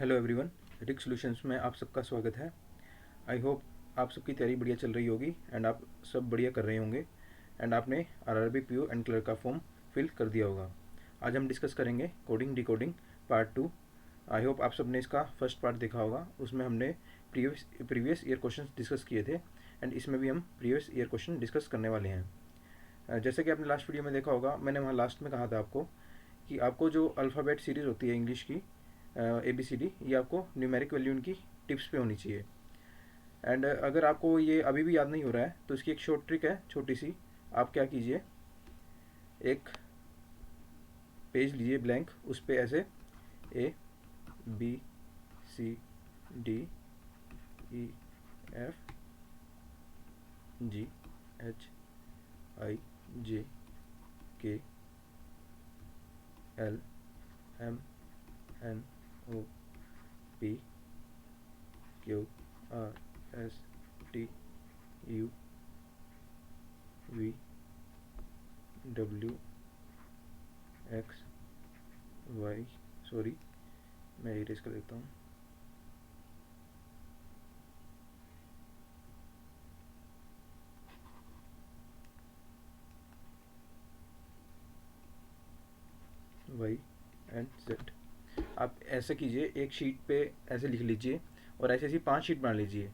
Hello everyone, रिक solutions में आप सबका स्वागत है। आई होप आप सबकी तैयारी बढ़िया चल रही होगी एंड आप सब बढ़िया कर रहे होंगे एंड आपने आरआरबी पीओ एंड क्लर्क का फॉर्म फिल कर दिया होगा। आज हम डिस्कस करेंगे coding decoding part 2। I hope आप सबने इसका फर्स्ट पार्ट देखा होगा, उसमें हमने प्रीवियस ईयर क्वेश्चन डिस्कस किए थे एंड इसमें भी हम प्रीवियस ईयर क्वेश्चन डिस्कस करने वाले हैं। जैसे कि आपने लास्ट वीडियो में देखा होगा, मैंने वहाँ लास्ट में कहा था आपको कि आपको जो अल्फ़ाबेट सीरीज़ होती है इंग्लिश की ABCD, ये आपको न्यूमेरिक वैल्यू इनकी टिप्स पे होनी चाहिए। एंड अगर आपको ये अभी भी याद नहीं हो रहा है तो इसकी एक शॉर्ट ट्रिक है, छोटी सी। आप क्या कीजिए, एक पेज लीजिए ब्लैंक, उस पे ऐसे ABCDEFGHIJKLMNOPQRSTUV, सॉरी मैं इरेज कर देता हूँ। Y and Z, आप ऐसे कीजिए, एक शीट पे ऐसे लिख लीजिए और ऐसे ऐसी 5 शीट बना लीजिए।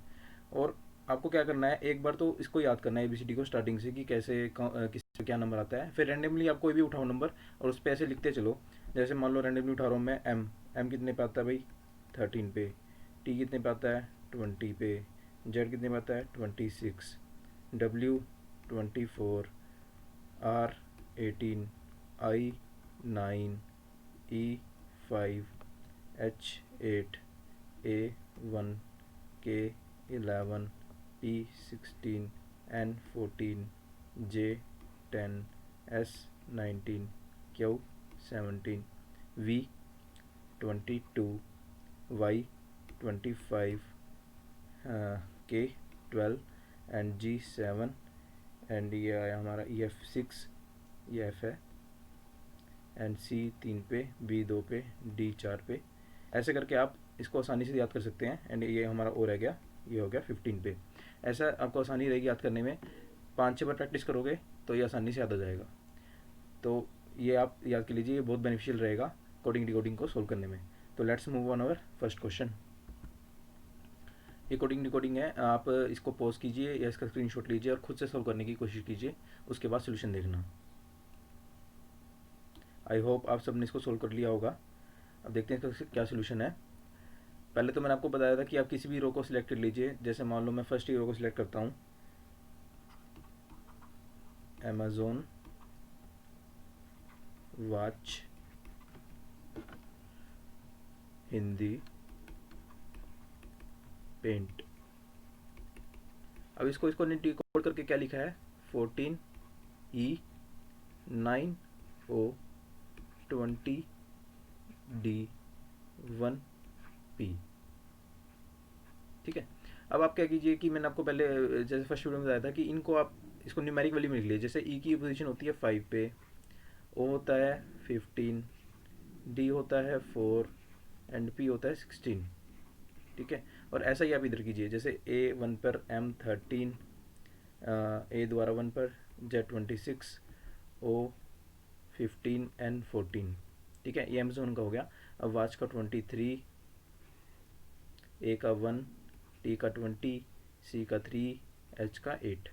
और आपको क्या करना है, एक बार तो इसको याद करना है ABCD को स्टार्टिंग से कि कैसे किस पे क्या नंबर आता है। फिर रैंडमली आप कोई भी उठाओ नंबर और उस पर ऐसे लिखते चलो। जैसे मान लो रैंडमली उठा रहा हूँ मैं एम कितने पे आता है भाई, 13 पे। टी कितने पे आता है, 20 पे। जेड कितने पे आता है, 26। W 24। R 18। I 9। E 5। H 8। A 1। K 11। P 16। N 14। J 10। S 19। Q 17। V 22। Y 25। K 12 and G 7 and ये आया हमारा EF 6, ये F है। एंड C 3 पे, B 2 पे, D 4 पे। ऐसे करके आप इसको आसानी से याद कर सकते हैं। एंड ये हमारा O रह गया, ये हो गया 15 पे। ऐसा आपको आसानी रहेगी याद करने में। 5-6 बार प्रैक्टिस करोगे तो ये आसानी से याद हो जाएगा। तो ये आप याद कर लीजिए, ये बहुत बेनिफिशियल रहेगा कोडिंग डिकोडिंग को सोल्व करने में। तो let's move on our first question. ये कोडिंग डिकोडिंग है, आप इसको पॉज कीजिए या इसका स्क्रीनशॉट लीजिए और खुद से सोल्व करने की कोशिश कीजिए, उसके बाद सोल्यूशन देखना। आई होप आप सबने इसको सोल्व कर लिया होगा। अब देखते हैं इसका क्या सोल्यूशन है। पहले तो मैंने आपको बताया था कि आप किसी भी रो को सिलेक्ट कर लीजिए। जैसे मान लो मैं फर्स्ट ही रो को सिलेक्ट करता हूँ, अमेज़ॉन वॉच हिंदी पेंट। अब इसको इसको डिकोड करके क्या लिखा है, 14E 9O 20D 1P। ठीक है। अब आप क्या कीजिए कि मैंने आपको पहले जैसे फर्स्ट वीडियो में बताया था कि इनको आप इसको न्यूमेरिक वैल्यू में लिख लीजिए। जैसे ई की पोजीशन होती है 5 पे, ओ होता है 15, डी होता है 4 एंड पी होता है 16। ठीक है। और ऐसा ही आप इधर कीजिए, जैसे ए 1 पर, एम 13, ए दोबारा 1 पर, जेड 26, ओ 15 एन 14। ठीक है, ये अमेजोन का हो गया। अब वाच का 23, ए का 1, टी का 20, सी का 3, एच का 8।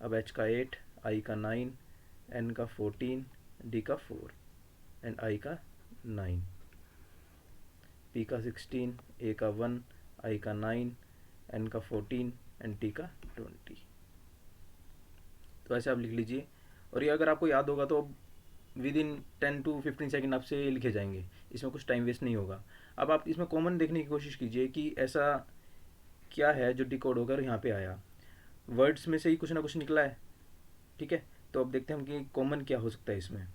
अब एच का 8, आई का 9, एन का 14, डी का 4 एंड आई का 9। पी का 16, ए का 1, आई का 9, एन का 14 एंड टी का 20। तो ऐसे आप लिख लीजिए। और ये अगर आपको याद होगा तो विद इन 10 to 15 सेकेंड आपसे ये लिखे जाएंगे, इसमें कुछ टाइम वेस्ट नहीं होगा। अब आप इसमें कॉमन देखने की कोशिश कीजिए कि ऐसा क्या है जो डिकोड होकर यहाँ पे आया। वर्ड्स में से ही कुछ ना कुछ निकला है। ठीक है। तो अब देखते हैं हम कि कॉमन क्या हो सकता है इसमें।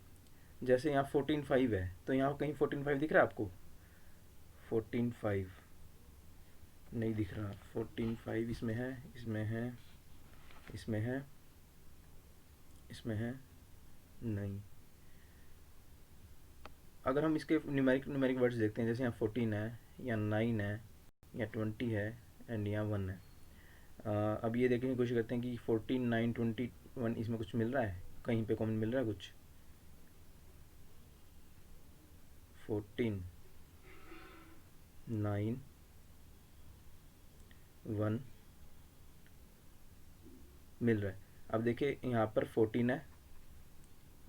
जैसे यहाँ 14.5 है, तो यहाँ कहीं 14.5 दिख रहा है आपको, 14.5 नहीं दिख रहा। 14.5 इसमें है, इसमें है, इसमें है, इसमें है, नहीं। अगर हम इसके न्यूमेरिक न्यूमेरिक वर्ड्स देखते हैं, जैसे यहाँ 14 है या 9 है या 20 है एंड यहाँ 1 है। अब ये देखने की कोशिश करते हैं कि 14, 9, 21 इसमें कुछ मिल रहा है, कहीं पे कॉमन मिल रहा है कुछ। 14, 9, 1 मिल रहा है। अब देखिए यहाँ पर 14 है,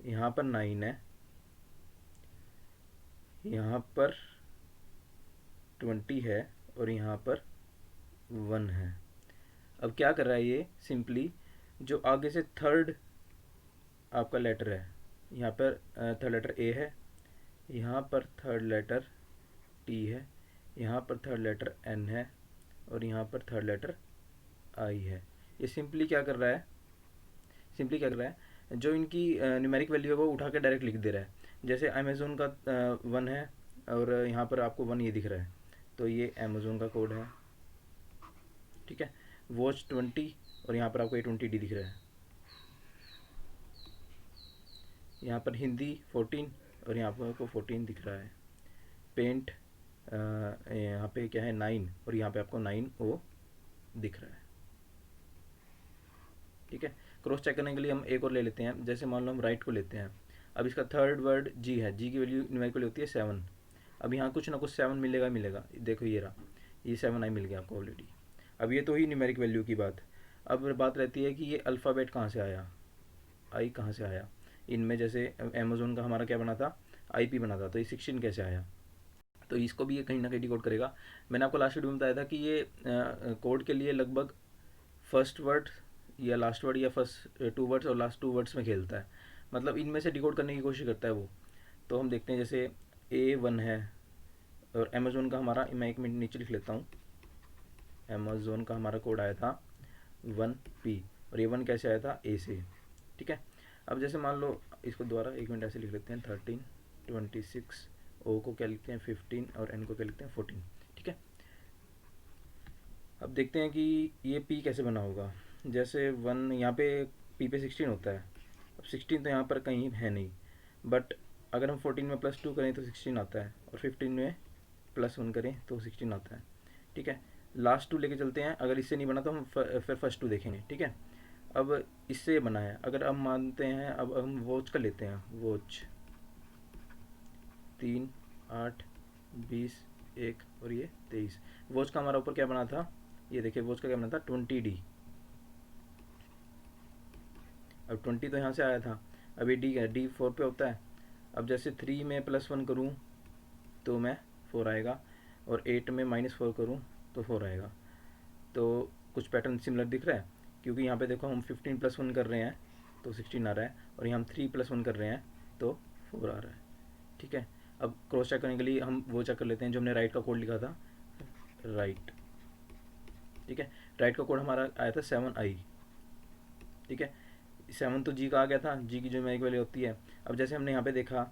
यहाँ पर 9 है, यहाँ पर 20 है और यहाँ पर 1 है। अब क्या कर रहा है ये, सिंपली जो आगे से थर्ड आपका लेटर है, यहाँ पर थर्ड लेटर ए है, यहाँ पर थर्ड लेटर टी है, यहाँ पर थर्ड लेटर एन है और यहाँ पर थर्ड लेटर आई है। ये सिंपली क्या कर रहा है, सिंपली क्या कर रहा है, जो इनकी न्यूमेरिक वैल्यू है वो उठा के डायरेक्ट लिख दे रहा है। जैसे अमेज़ोन का 1 है और यहाँ पर आपको 1 ये दिख रहा है, तो ये अमेज़ोन का कोड है, ठीक है। वॉच 20 और यहाँ पर आपको A20D दिख रहा है। यहाँ पर हिंदी 14 और यहाँ पर आपको 14 दिख रहा है। पेंट यहाँ पे क्या है 9 और यहाँ पे आपको 9O दिख रहा है, ठीक है। क्रॉस चेक करने के लिए हम एक और ले लेते हैं, जैसे मान लो हम राइट को लेते हैं। अब इसका थर्ड वर्ड जी है, जी की वैल्यू न्यूमेरिकल होती है 7। अब यहाँ कुछ ना कुछ 7 मिलेगा मिलेगा, देखो ये रहा, ये 7 आई मिल गया आपको ऑलरेडी। अब ये तो ही न्यूमेरिक वैल्यू की बात। अब बात रहती है कि ये अल्फ़ाबेट कहाँ से आया, आई कहाँ से आया इनमें। जैसे अमेज़ोन का हमारा क्या बना था, IP बना था, तो ये 16 कैसे आया, तो इसको भी ये कहीं ना कहीं डिकोड करेगा। मैंने आपको लास्ट वीडियो में बताया था कि ये कोड के लिए लगभग फर्स्ट वर्ड या लास्ट वर्ड या फर्स्ट 2 वर्ड्स और लास्ट 2 वर्ड्स में खेलता है, मतलब इनमें से डिकोड करने की कोशिश करता है वो। तो हम देखते हैं, जैसे A1 है और अमेज़ोन का हमारा, मैं 1 मिनट नीचे लिख लेता हूँ, अमेज़ोन का हमारा कोड आया था 1P और ये 1 कैसे आया था, A से, ठीक है। अब जैसे मान लो इसको दोबारा 1 मिनट ऐसे लिख लेते हैं, 13, 26, O को क्या लिखते हैं 15 और N को क्या लिखते हैं 14, ठीक है। अब देखते हैं कि ये P कैसे बना होगा। जैसे 1 यहाँ पे P पे 16 होता है, अब 16 तो यहाँ पर कहीं है नहीं, बट अगर हम 14 में +2 करें तो 16 आता है और 15 में +1 करें तो 16 आता है, ठीक है। लास्ट 2 लेके चलते हैं, अगर इससे नहीं बना तो हम फिर फर्स्ट 2 देखेंगे, ठीक है। अब इससे बना है, अगर हम मानते हैं, अब हम वॉच का लेते हैं, वॉच 3, 8, 20, 1 और ये 23। वॉच का हमारा ऊपर क्या बना था, ये देखिए वॉच का क्या बना था 20D। अब 20 तो यहाँ से आया था, अब ये डी है, डी 4 पे होता है। अब जैसे 3 में +1 करूँ तो मैं 4 आएगा और 8 में -4 करूँ तो 4 आएगा। तो कुछ पैटर्न सिमिलर दिख रहा है, क्योंकि यहाँ पे देखो हम 15 +1 कर रहे हैं तो 16 आ रहा है और यहाँ हम 3 +1 कर रहे हैं तो 4 आ रहा है, ठीक है। अब क्रॉस चेक करने के लिए हम वो चेक कर लेते हैं जो हमने राइट का कोड लिखा था, राइट, ठीक है। राइट का कोड हमारा आया था 7I, ठीक है। 7 तो जी का आ गया था, जी की जो न्यूमेरिक वैल्यू होती है। अब जैसे हमने यहाँ पे देखा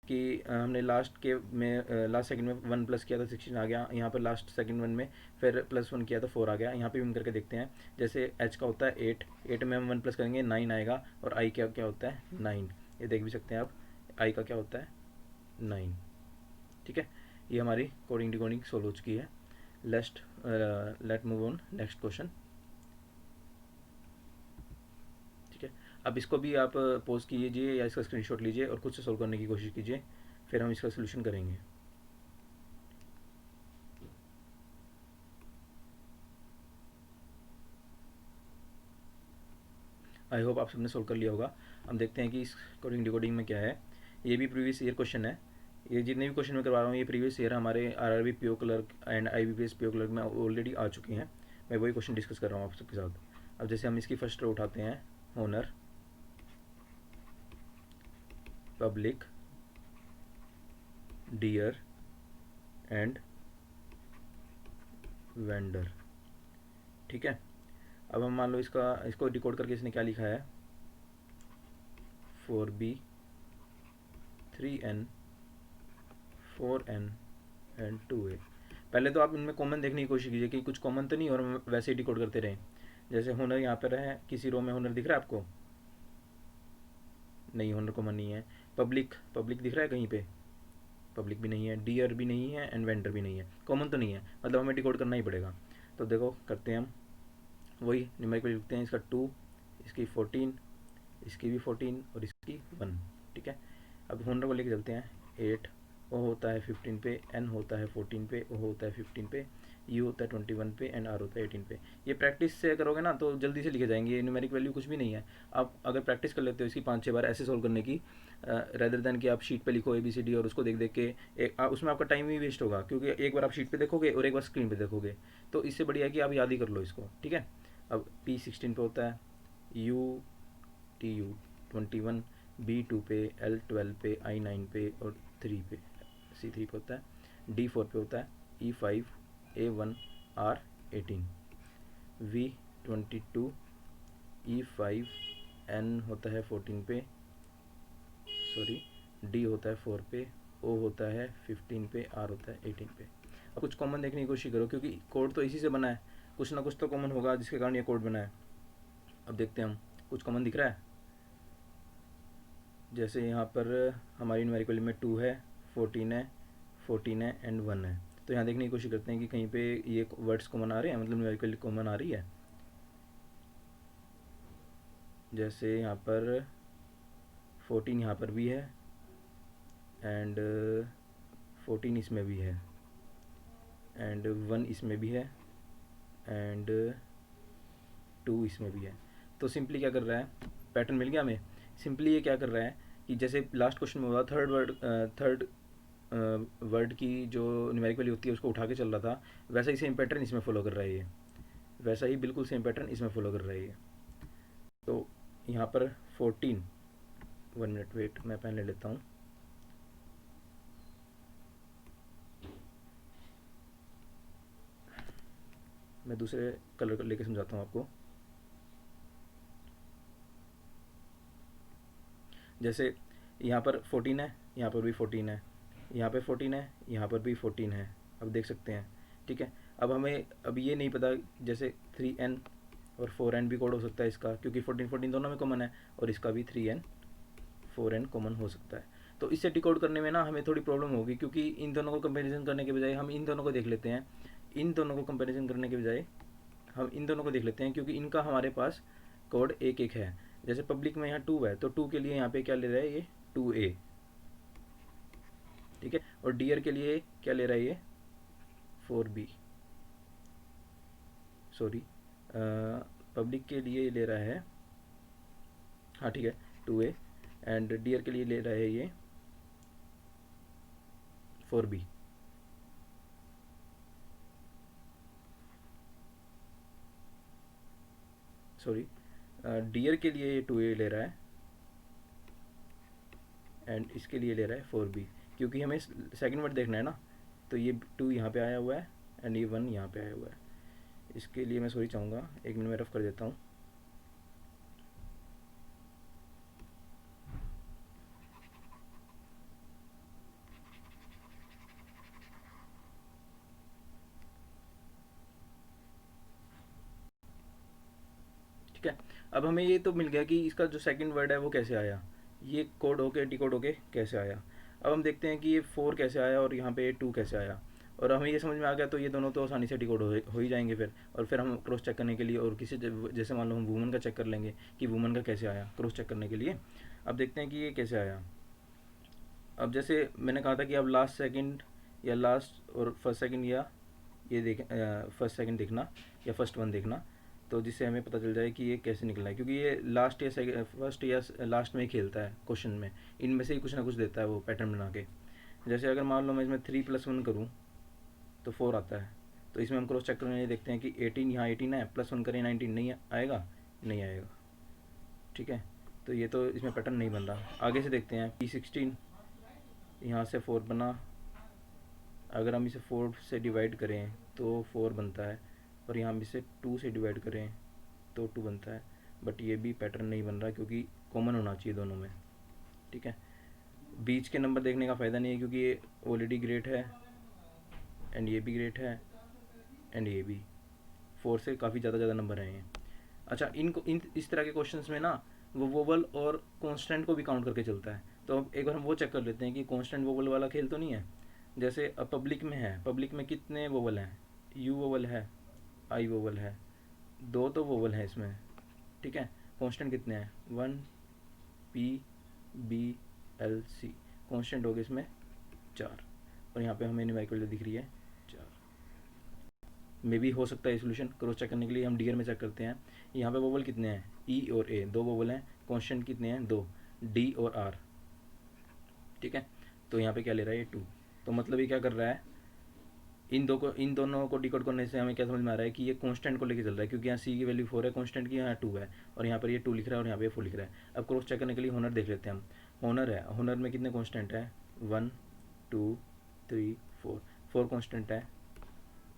कि हमने लास्ट के में लास्ट सेकंड में 1 प्लस किया तो 16 आ गया, यहाँ पर लास्ट सेकंड 1 में फिर +1 किया तो 4 आ गया। यहाँ पे भी हम करके देखते हैं, जैसे एच का होता है 8, 8 में हम 1 प्लस करेंगे 9 आएगा और आई क्या क्या होता है 9, ये देख भी सकते हैं आप, आई का क्या होता है 9, ठीक है। ये हमारी कोडिंग डिकोडिंग सोल्व हो चुकी है। Let move on next question, ठीक है। अब इसको भी आप पॉज कीजिए या इसका स्क्रीनशॉट लीजिए और खुद से सोल्व करने की कोशिश कीजिए, फिर हम इसका सोल्यूशन करेंगे। आई होप आप सबने सोल्व कर लिया होगा। हम देखते हैं कि इस कोडिंग डिकोडिंग में क्या है। ये भी प्रीवियस ईयर क्वेश्चन है, ये जितने भी क्वेश्चन मैं करवा रहा हूँ ये प्रीवियस ईयर हमारे RRB PO clerk and IBPS PO clerk में ऑलरेडी आ चुके हैं। मैं वही क्वेश्चन डिस्कस कर रहा हूँ आप सबके साथ। अब जैसे हम इसकी फर्स्ट रो उठाते हैं, owner, public, dear and vendor, ठीक है। अब हम मान लो इसको डिकोड करके इसने क्या लिखा है, 4B 3N 4N and 2A। पहले तो आप इनमें कॉमन देखने की कोशिश कीजिए कि कुछ कॉमन तो नहीं और हम वैसे ही डिकोड करते रहें। जैसे हुनर यहाँ पर है, किसी रो में हुनर दिख रहा है आपको, नहीं हुनर कॉमन नहीं है। पब्लिक, पब्लिक दिख रहा है कहीं पे, पब्लिक भी नहीं है, डियर भी नहीं है, एंड वेंडर भी नहीं है, कॉमन तो नहीं है, मतलब हमें डिकोड करना ही पड़ेगा। तो देखो करते हैं हम, वही न्यूमेरिक वैल्यू लिखते हैं, इसका 2, इसकी 14, इसकी भी 14 और इसकी 1। ठीक है, अब होनर को लेके चलते हैं। 8 ओ होता है 15 पे, एन होता है 14 पे, ओ होता है 15 पे, यू होता है 21 पे, एंड आर होता है 18 पे। ये प्रैक्टिस से करोगे ना तो जल्दी से लिखे जाएंगे, ये न्यूमेरिक वैल्यू कुछ भी नहीं है। आप अगर प्रैक्टिस कर लेते हो इसकी 5-6 बार ऐसे सोल्व करने की, रेदर देन कि आप शीट पे लिखो ABCD और उसको देख देख के उसमें आपका टाइम ही वेस्ट होगा, क्योंकि एक बार आप शीट पे देखोगे और एक बार स्क्रीन पे देखोगे। तो इससे बढ़िया है कि आप याद ही कर लो इसको। ठीक है, अब P16 पे होता है, TU 21, B2 पे, L12 पे, I9 पे और 3 पे, C3 पे होता है, D4 पे होता है, E5, A1, R18, V22, E5, N होता है 14 पे, सॉरी, D होता है 4 पे, O होता है 15 पे, R होता है 18 पे। अब कुछ कॉमन देखने की कोशिश करो, क्योंकि कोड तो इसी से बना है, कुछ ना कुछ तो कॉमन होगा जिसके कारण ये कोड बना है। अब देखते हैं हम, कुछ कॉमन दिख रहा है। जैसे यहाँ पर हमारी न्यूमेरिकल में 2 है, 14 है, 14 है एंड 1 है। तो यहाँ देखने की कोशिश करते हैं कि कहीं पे ये वर्ड्स कॉमन आ रहे हैं, मतलब न्यूमेरिकल कॉमन आ रही है। जैसे यहाँ पर 14 यहाँ पर भी है, एंड 14 इसमें भी है, एंड 1 इसमें भी है, एंड 2 इसमें भी है। तो सिंपली क्या कर रहा है, पैटर्न मिल गया हमें। सिंपली ये क्या कर रहा है कि जैसे लास्ट क्वेश्चन में हुआ, थर्ड वर्ड की जो न्यूमेरिक वैल्यू होती है उसको उठा के चल रहा था, वैसा ही सेम पैटर्न इसमें फॉलो कर रहा है ये, वैसा ही बिल्कुल सेम पैटर्न इसमें फॉलो कर रहा है ये। तो यहाँ पर 14, 1 मिनट वेट, मैं पेन ले लेता हूँ। मैं दूसरे कलर लेके समझाता हूँ आपको। जैसे यहाँ पर 14 है, यहाँ पर भी 14 है, यहाँ पे 14 है, यहाँ पर भी 14 है, अब देख सकते हैं। ठीक है, अब हमें अब ये नहीं पता, जैसे 3N और 4N भी कोड हो सकता है इसका, क्योंकि 14 14 दोनों में कॉमन है, और इसका भी 3N 4N कॉमन हो सकता है। तो इससे डिकोड करने में ना हमें थोड़ी प्रॉब्लम होगी, क्योंकि इन दोनों को कंपैरिजन करने के बजाय हम इन दोनों को देख लेते हैं। इन दोनों को कंपैरिजन करने के बजाय हम इन दोनों को देख लेते हैं, क्योंकि इनका हमारे पास कोड एक एक है। जैसे पब्लिक में यहाँ 2 है, तो 2 के लिए यहाँ पे क्या ले रहा है ये, 2A। ठीक है, और डियर के लिए क्या ले रहा है ये, 4B। सॉरी, पब्लिक के लिए ले रहा है, हाँ ठीक है, 2A, एंड डियर के लिए ले रहा है ये 4B। सॉरी, डियर के लिए ये 2A ले रहा है, एंड इसके लिए ले रहा है 4B, क्योंकि हमें सेकंड वर्ड देखना है ना। तो ये 2 यहाँ पे आया हुआ है, एंड ये 1 यहाँ पे आया हुआ है। इसके लिए मैं सॉरी चाहूँगा, एक मिनट में रफ कर देता हूँ। ठीक है, अब हमें ये तो मिल गया कि इसका जो सेकंड वर्ड है वो कैसे आया, ये कोड होके डिकोड होके कैसे आया। अब हम देखते हैं कि ये 4 कैसे आया और यहाँ पे 2 कैसे आया, और हमें ये समझ में आ गया तो ये दोनों तो आसानी से डिकोड हो ही जाएंगे फिर। और फिर हम क्रॉस चेक करने के लिए, और किसी जैसे मान लो हम वुमन का चेक कर लेंगे कि वुमन का कैसे आया, क्रॉस चेक करने के लिए। अब देखते हैं कि ये कैसे आया। अब जैसे मैंने कहा था कि अब लास्ट सेकंड या लास्ट और फर्स्ट सेकंड, या ये देख फर्स्ट सेकंड देखना या फर्स्ट वन देखना, तो जिससे हमें पता चल जाए कि ये कैसे निकला है, क्योंकि ये लास्ट या फर्स्ट या लास्ट में ही खेलता है क्वेश्चन में, इनमें से ही कुछ ना कुछ देता है वो पैटर्न बना के। जैसे अगर मान लो मैं इसमें 3+1 करूँ तो 4 आता है, तो इसमें हम क्रॉस चेक करने देखते हैं कि 18, यहाँ 18 है, +1 करें 19, नहीं आएगा, नहीं आएगा। ठीक है, तो ये तो इसमें पैटर्न नहीं बन रहा। आगे से देखते हैं, P16, यहाँ से 4 बना, अगर हम इसे 4 से डिवाइड करें तो 4 बनता है, और यहाँ हम इसे 2 से डिवाइड करें तो 2 बनता है। बट ये भी पैटर्न नहीं बन रहा, क्योंकि कॉमन होना चाहिए दोनों में। ठीक है, बीच के नंबर देखने का फ़ायदा नहीं है, क्योंकि ये ऑलरेडी ग्रेट है, एंड ये भी ग्रेट है, एंड ये भी 4 से काफ़ी ज़्यादा नंबर हैं ये। अच्छा, इनको इन इस तरह के क्वेश्चंस में ना वो वोवल और कांस्टेंट को भी काउंट करके चलता है। तो अब एक बार हम वो चेक कर लेते हैं कि कांस्टेंट वोवल वाला खेल तो नहीं है। जैसे अब पब्लिक में है, पब्लिक में कितने वोवल हैं? यू वोवल है, आई वोवल है, दो तो वोवल है इसमें, ठीक है। कांस्टेंट कितने हैं? वन, पी, बी, एल, सी। कांस्टेंट हो गए इसमें चार, और यहाँ पे हमें न्यूमेरिकल दिख रही है चार। मे भी हो सकता है सोल्यूशन क्रॉस चेक करने के लिए हम डीयर में चेक करते हैं। यहाँ पे वोवल कितने हैं? ई और ए, दो वोवल हैं। कांस्टेंट कितने हैं? दो, डी और आर, ठीक है। तो यहाँ पे क्या ले रहा है? ये टू। तो मतलब ये क्या कर रहा है? इन दोनों को डिकोड करने से हमें क्या समझ में आ रहा है कि ये कांस्टेंट को लेके चल रहा है, क्योंकि यहाँ सी की वैल्यू 4 है, कांस्टेंट की यहाँ 2 है, और यहाँ पर ये 2 लिख रहा है और यहाँ पे 4 लिख रहा है। अब क्रॉस चेक करने के लिए होनर देख लेते हैं हम। होनर है, होनर में कितने कांस्टेंट है? 1, 2, 3, 4, 4 कांस्टेंट है।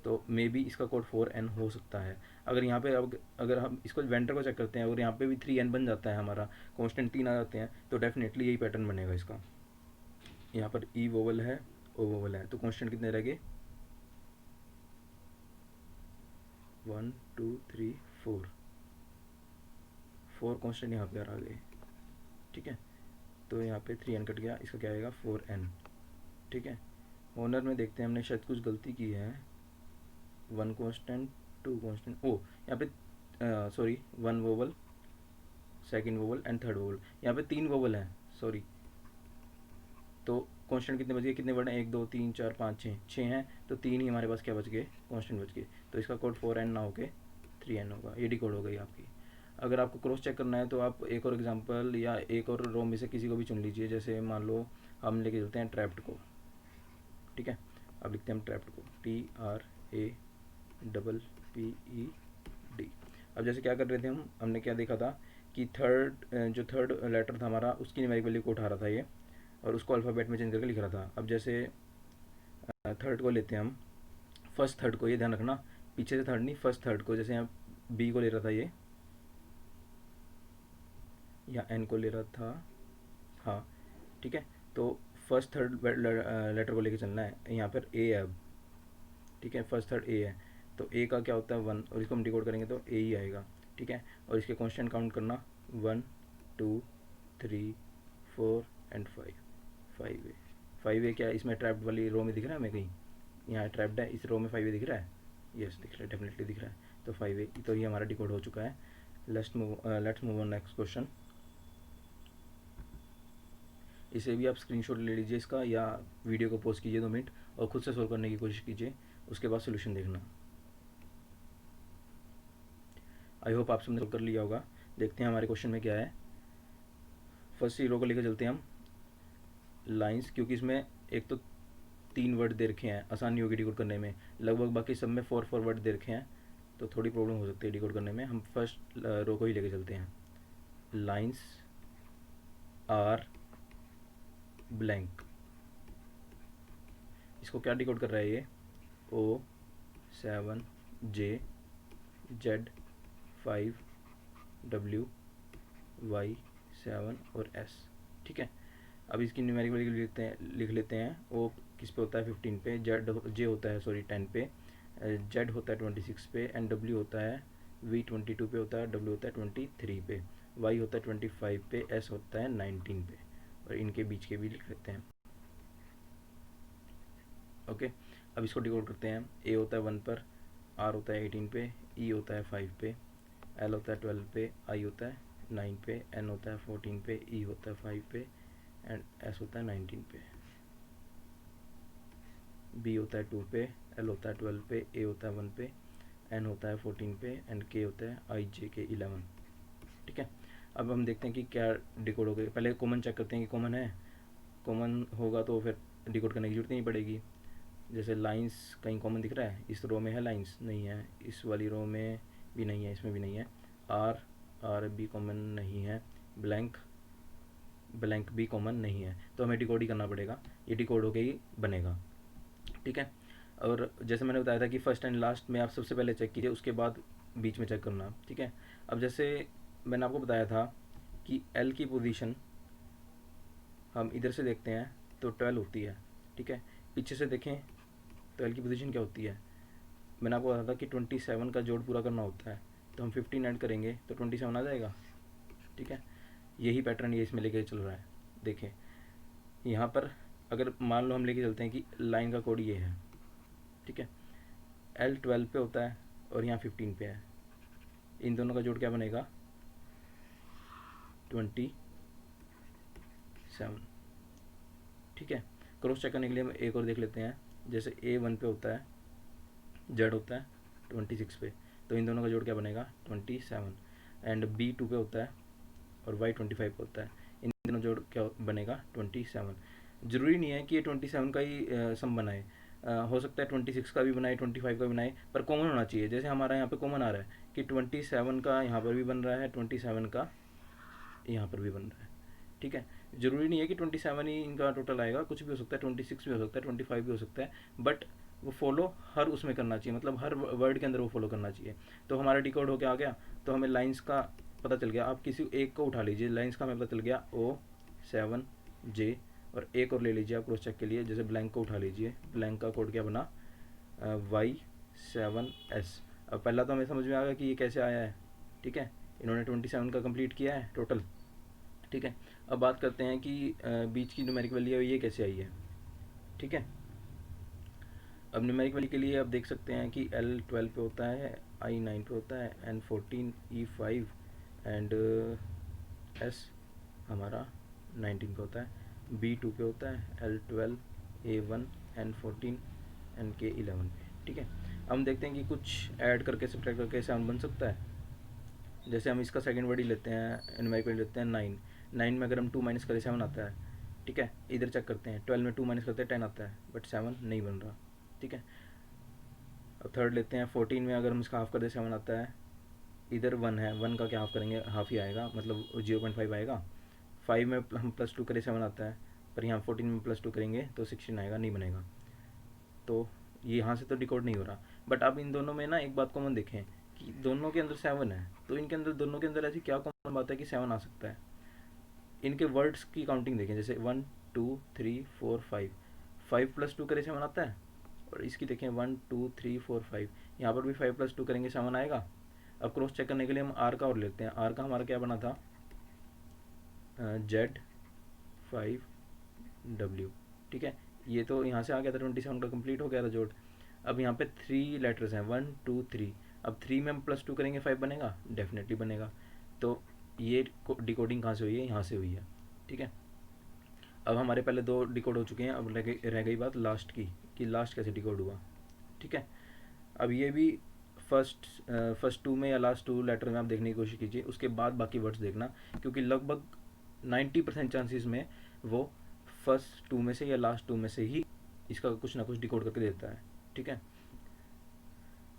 तो मे बी इसका कोड 4n हो सकता है। अगर यहाँ पे अब अगर हम इसको वेंडर को चेक करते हैं, अगर यहाँ पे भी 3n बन जाता है, हमारा कांस्टेंट 3 आ जाते हैं, तो डेफिनेटली यही पैटर्न बनेगा इसका। यहाँ पर ई वोवल है, ओ वोवल है, तो कांस्टेंट कितने रह गए? 1, 2, 3, 4, 4 कांस्टेंट यहाँ पे आ गए, ठीक है। तो यहाँ पे 3n कट गया, इसका क्या आएगा? 4n, ठीक है। ओनर में देखते हैं, हमने शायद कुछ गलती की है। 1 कांस्टेंट, 2 कांस्टेंट, ओ यहाँ पे sorry 1 vowel, second vowel and third vowel, यहाँ पे 3 वोवल हैं, सॉरी। तो कांस्टेंट कितने बच गए? कितने वर्ड हैं? 1, 2, 3, 4, 5, 6, 6 हैं, तो 3 ही हमारे पास क्या बच गए? कांस्टेंट बच गए। तो इसका कोड 4n ना होके 3n होगा। ये डी कोड हो गई आपकी। अगर आपको क्रॉस चेक करना है तो आप एक और एग्जांपल या एक और रो में से किसी को भी चुन लीजिए। जैसे मान लो हम लेके चलते हैं ट्रैप्ड को, ठीक है। अब लिखते हैं हम ट्रैप्ड को, TRAPPED। अब जैसे क्या कर रहे थे हम, हमने क्या देखा था कि जो थर्ड लेटर था हमारा, उसकी न्यूमेरिक वैल्यू को उठा रहा था ये, और उसको अल्फ़ाबेट में चेंज करके लिख रहा था। अब जैसे थर्ड को लेते हैं हम, फर्स्ट थर्ड को, ये ध्यान रखना, पीछे से थर्ड नहीं, फर्स्ट थर्ड को। जैसे यहाँ बी को ले रहा था ये, या एन को ले रहा था, हाँ, ठीक है। तो फर्स्ट थर्ड लेटर को लेके चलना है। यहाँ पर ए है अब, ठीक है, फर्स्ट थर्ड ए है, तो ए का क्या होता है? 1, और इसको हम डिकोड करेंगे तो ए ही आएगा, ठीक है। और इसके कांस्टेंट काउंट करना, 1, 2, 3, 4 एंड 5, 5 ए। 5 ए क्या इसमें ट्रैप्ड वाली रो में दिख रहा है हमें कहीं? यहाँ ट्रैप्ड है, इस रो में 5 ए दिख रहा है? यस दिख रहा है, डेफिनेटली दिख रहा है। तो 5 ए, तो ये हमारा डिकोड हो चुका है। Let's move on next question. इसे भी आप स्क्रीनशॉट ले लीजिए इसका, या वीडियो को पॉज कीजिए 2 मिनट और खुद से सोल्व करने की कोशिश कीजिए, उसके बाद सोल्यूशन देखना। आई होप आप सबने सोल्व कर लिया होगा। देखते हैं हमारे क्वेश्चन में क्या है। फर्स्ट रो को लेकर चलते हैं हम, लाइंस, क्योंकि इसमें एक तो 3 वर्ड दे रखे हैं, आसानी होगी डिकोड करने में। लगभग बाकी सब में 4 वर्ड दे रखे हैं, तो थोड़ी प्रॉब्लम हो सकती है डिकोड करने में। हम फर्स्ट रो को ही लेके चलते हैं। लाइंस आर ब्लैंक, इसको क्या डिकोड कर रहा है ये? O 7 J Z 5 W Y 7 और S, ठीक है। अब इसकी न्यूमेरिक वैल्यू लिख लेते हैं। O किस पे होता है? 15 पे, J होता है सॉरी 10 पे, Z होता है 26 पे, एंड W होता है V 22 पे होता है, W होता है 23 पे, Y होता है 25 पे, S होता है 19 पे, और इनके बीच के भी लिख लेते हैं, ओके। अब इसको डिकोड करते हैं। ए होता है 1 पर, आर होता है 18 पे, ई होता है 5 पे, एल होता है 12 पे, आई होता है 9 पे, एन होता है 14 पे, ई होता है 5 पे, एंड एस होता है 19 पे, बी होता है 2 पे, एल होता है 12 पे, ए होता है 1 पे, एन होता है 14 पे, एंड के होता है आई जे के 11, ठीक है। अब हम देखते हैं कि क्या डिकोड हो गया। पहले कॉमन चेक करते हैं कि कॉमन है। कॉमन होगा तो फिर डिकोड करने की जरूरत नहीं पड़ेगी। जैसे लाइंस कहीं कॉमन दिख रहा है? इस रो में है लाइंस? नहीं है। इस वाली रो में भी नहीं है, इसमें भी नहीं है। आर, आर भी कॉमन नहीं है। ब्लैंक, ब्लैंक भी कॉमन नहीं है, तो हमें डिकोड ही करना पड़ेगा। ये डिकोड होके ही बनेगा, ठीक है। और जैसे मैंने बताया था कि फर्स्ट एंड लास्ट में आप सबसे पहले चेक कीजिए, उसके बाद बीच में चेक करना, ठीक है। अब जैसे मैंने आपको बताया था कि एल की पोजीशन हम इधर से देखते हैं तो 12 होती है, ठीक है। पीछे से देखें तो एल की पोजीशन क्या होती है? मैंने आपको बताया था कि 27 का जोड़ पूरा करना होता है, तो हम 15 ऐड करेंगे तो 27 आ जाएगा, ठीक है। यही पैटर्न ये इसमें लेके चल रहा है। देखें यहाँ पर अगर मान लो हम लेके चलते हैं कि लाइन का कोड ये है, ठीक है, L12 पे होता है और यहाँ 15 पे है, इन दोनों का जोड़ क्या बनेगा, 27। ठीक है, क्रॉस चेक करने के लिए हम एक और देख लेते हैं। जैसे A1 पे होता है, Z होता है 26 पे, तो इन दोनों का जोड़ क्या बनेगा, 27। एंड B2 पे होता है और Y25 पे होता है, इन दोनों जोड़ क्या बनेगा, 27। ज़रूरी नहीं है कि ये 27 का ही सम बनाए, हो सकता है 26 का भी बनाए, 25 का भी बनाए, पर कॉमन होना चाहिए। जैसे हमारा यहाँ पे कॉमन आ रहा है कि 27 का यहाँ पर भी बन रहा है, 27 का यहाँ पर भी बन रहा है। ठीक है, ज़रूरी नहीं है कि 27 ही इनका टोटल आएगा, कुछ भी हो सकता है, 26 भी हो सकता है, 25 भी हो सकता है, बट वो फॉलो हर उसमें करना चाहिए, मतलब हर वर्ड के अंदर वो फॉलो करना चाहिए। तो हमारा डिकोड होके आ गया, तो हमें लाइंस का पता चल गया। आप किसी एक को उठा लीजिए, लाइंस का हमें पता चल गया O7J, और एक और ले लीजिए आप क्रॉस चेक के लिए, जैसे ब्लैंक को उठा लीजिए, ब्लैंक का कोड क्या बना, Y7S। अब पहला तो हमें समझ में आ गया कि ये कैसे आया है। ठीक है, इन्होंने 27 का कंप्लीट किया है टोटल। ठीक है, अब बात करते हैं कि बीच की न्यूमेरिक वैल्यू है ये कैसे आई है। ठीक है, अब न्यूमेरिक वैल्यू के लिए आप देख सकते हैं कि L12 पे होता है, I9 पे होता है, N14, E5 एंड S हमारा 19 पे होता है, B2 पे होता है, L12, A1, N14, NK11 पे। ठीक है, अब हम देखते हैं कि कुछ ऐड करके सब्ट्रैक्ट करके साउंड बन सकता है। जैसे हम इसका सेकंड वर्ड ही लेते हैं, न्यूमेरिक वैल्यू लेते हैं 9, 9 में अगर हम 2 माइनस करें 7 आता है। ठीक है, इधर चेक करते हैं, 12 में 2 माइनस करते हैं 10 आता है, बट 7 नहीं बन रहा। ठीक है, अब थर्ड लेते हैं, 14 में अगर हम इसका हाफ कर दें 7 आता है, इधर 1 है, 1 का क्या हाफ करेंगे, हाफ ही आएगा, मतलब 0.5 आएगा। 5 में हम +2 करें 7 आता है, पर यहाँ 14 में +2 करेंगे तो 16 आएगा, नहीं बनेगा। तो ये यहाँ से तो डिकोड नहीं हो रहा। बट अब इन दोनों में ना एक बात कॉमन देखें कि दोनों के अंदर 7 है, तो इनके अंदर दोनों के अंदर ऐसी क्या कॉमन बात है कि 7 आ सकता है। इनके वर्ड्स की काउंटिंग देखें, जैसे 1 2 3 4 5, 5 + 2 करें 7 आता है, और इसकी देखें 1 2 3 4 5, यहाँ पर भी 5 + 2 करेंगे 7 आएगा। अब क्रॉस चेक करने के लिए हम आर का और लेते हैं, आर का हमारा क्या बना था, Z5W। ठीक है, ये तो यहाँ से आ गया था, 27 का कंप्लीट हो गया था जोड़। अब यहाँ पे 3 लेटर्स हैं, 1 2 3, अब 3 में हम +2 करेंगे 5 बनेगा, डेफिनेटली बनेगा। तो ये डिकोडिंग कहाँ से हुई है, यहाँ से हुई है। ठीक है, अब हमारे पहले 2 डिकोड हो चुके हैं, अब रह गई बात लास्ट की, कि लास्ट कैसे डिकोड हुआ। ठीक है, अब ये भी फर्स्ट 2 में या लास्ट 2 लेटर में आप देखने की कोशिश कीजिए, उसके बाद बाकी वर्ड्स देखना, क्योंकि लगभग 90% चांसेस में वो फर्स्ट 2 में से या लास्ट 2 में से ही इसका कुछ ना कुछ डिकोड करके देता है। ठीक है,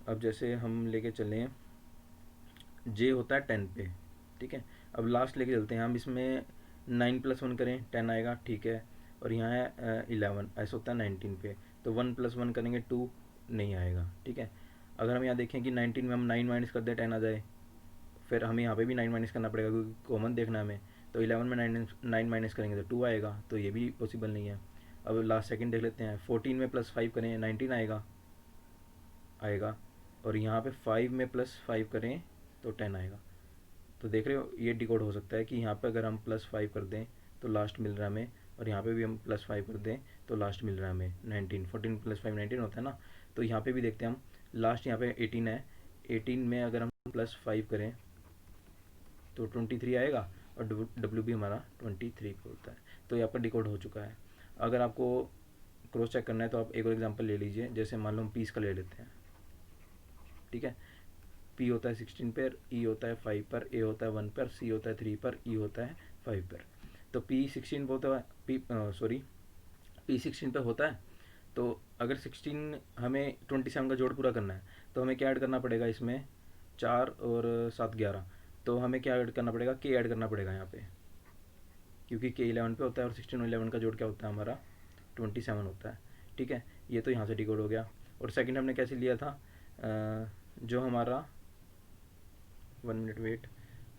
अब जैसे हम लेके चलें, जे होता है 10 पे। ठीक है, अब लास्ट लेके चलते हैं हम, इसमें 9 + 1 करें 10 आएगा। ठीक है, और यहाँ है 11, ऐसा होता है 19 पे, तो 1 + 1 करेंगे 2, नहीं आएगा। ठीक है, अगर हम यहाँ देखें कि 19 में हम 9 माइनस कर दें 10 आ जाए, फिर हमें यहाँ पे भी 9 माइनस करना पड़ेगा क्योंकि कॉमन देखना है हमें, तो 11 में 9 माइनस करेंगे तो 2 आएगा, तो ये भी पॉसिबल नहीं है। अब लास्ट सेकंड देख लेते हैं, 14 में +5 करें 19 आएगा, और यहाँ पे 5 में +5 करें तो 10 आएगा। तो देख रहे हो, ये डिकोड हो सकता है कि यहाँ पे अगर हम +5 कर दें तो लास्ट मिल रहा है हमें, और यहाँ पे भी हम +5 कर दें तो लास्ट मिल रहा है हमें 19, 14 + 5 19 होता है ना। तो यहाँ पे भी देखते हैं हम, लास्ट यहाँ पे 18 है, 18 में अगर हम +5 करें तो 23 आएगा, और डब्ल्यू भी हमारा 23 पे होता है। तो ये आपका डिकोड हो चुका है। अगर आपको क्रॉस चेक करना है तो आप एक और एग्जांपल ले लीजिए, जैसे मान लो हम पीस का ले लेते हैं। ठीक है, पी होता है 16 पर, ई होता है 5 पर, ए होता है 1 पर, सी होता है 3 पर, ई होता है 5 पर। तो पी 16 पर होता है, पी 16 पर होता है। तो अगर 16 हमें 27 का जोड़ पूरा करना है, तो हमें क्या ऐड करना पड़ेगा इसमें, 4 और 7 11, तो हमें क्या ऐड करना पड़ेगा, के ऐड करना पड़ेगा यहाँ पे, क्योंकि के 11 पे होता है, और 16 और 11 का जोड़ क्या होता है हमारा, 27 होता है। ठीक है, ये तो यहाँ से डिकोड हो गया। और सेकंड हमने कैसे लिया था, जो हमारा 1 मिनट वेट,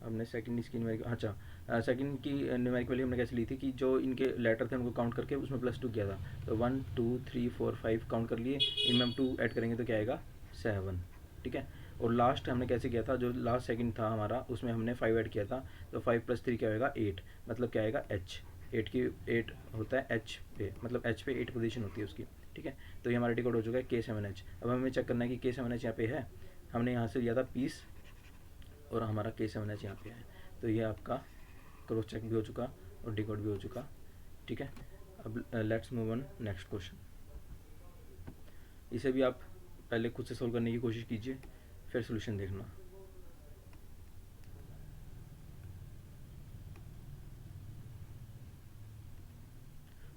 हमने सेकंड इसकी न्यूमेरिक, अच्छा सेकंड की न्यूमेरिक वैल्यू हमने कैसे ली थी कि जो इनके लेटर थे उनको काउंट करके उसमें +2 किया था, तो 1 2 3 4 5 काउंट कर लिए, इनमें हम 2 ऐड करेंगे तो क्या आएगा, 7। ठीक है, और लास्ट हमने कैसे किया था, जो लास्ट सेकंड था हमारा उसमें हमने 5 ऐड किया था, तो 5 + 3 क्या होगा 8, मतलब क्या आएगा एच, 8 होता है एच पे, मतलब एच पे 8 पोजीशन होती है उसकी। ठीक है, तो ये हमारा डिकोड हो चुका है K7H। अब हमें चेक करना है कि K7H यहाँ पे है, हमने यहाँ से लिया था पीस और हमारा K7H यहाँ पे है, तो ये आपका क्रॉस चेक भी हो चुका और डिकोड भी हो चुका। ठीक है, अब let's move on next question. इसे भी आप पहले खुद से सोल्व करने की कोशिश कीजिए, फिर सोल्यूशन देखना।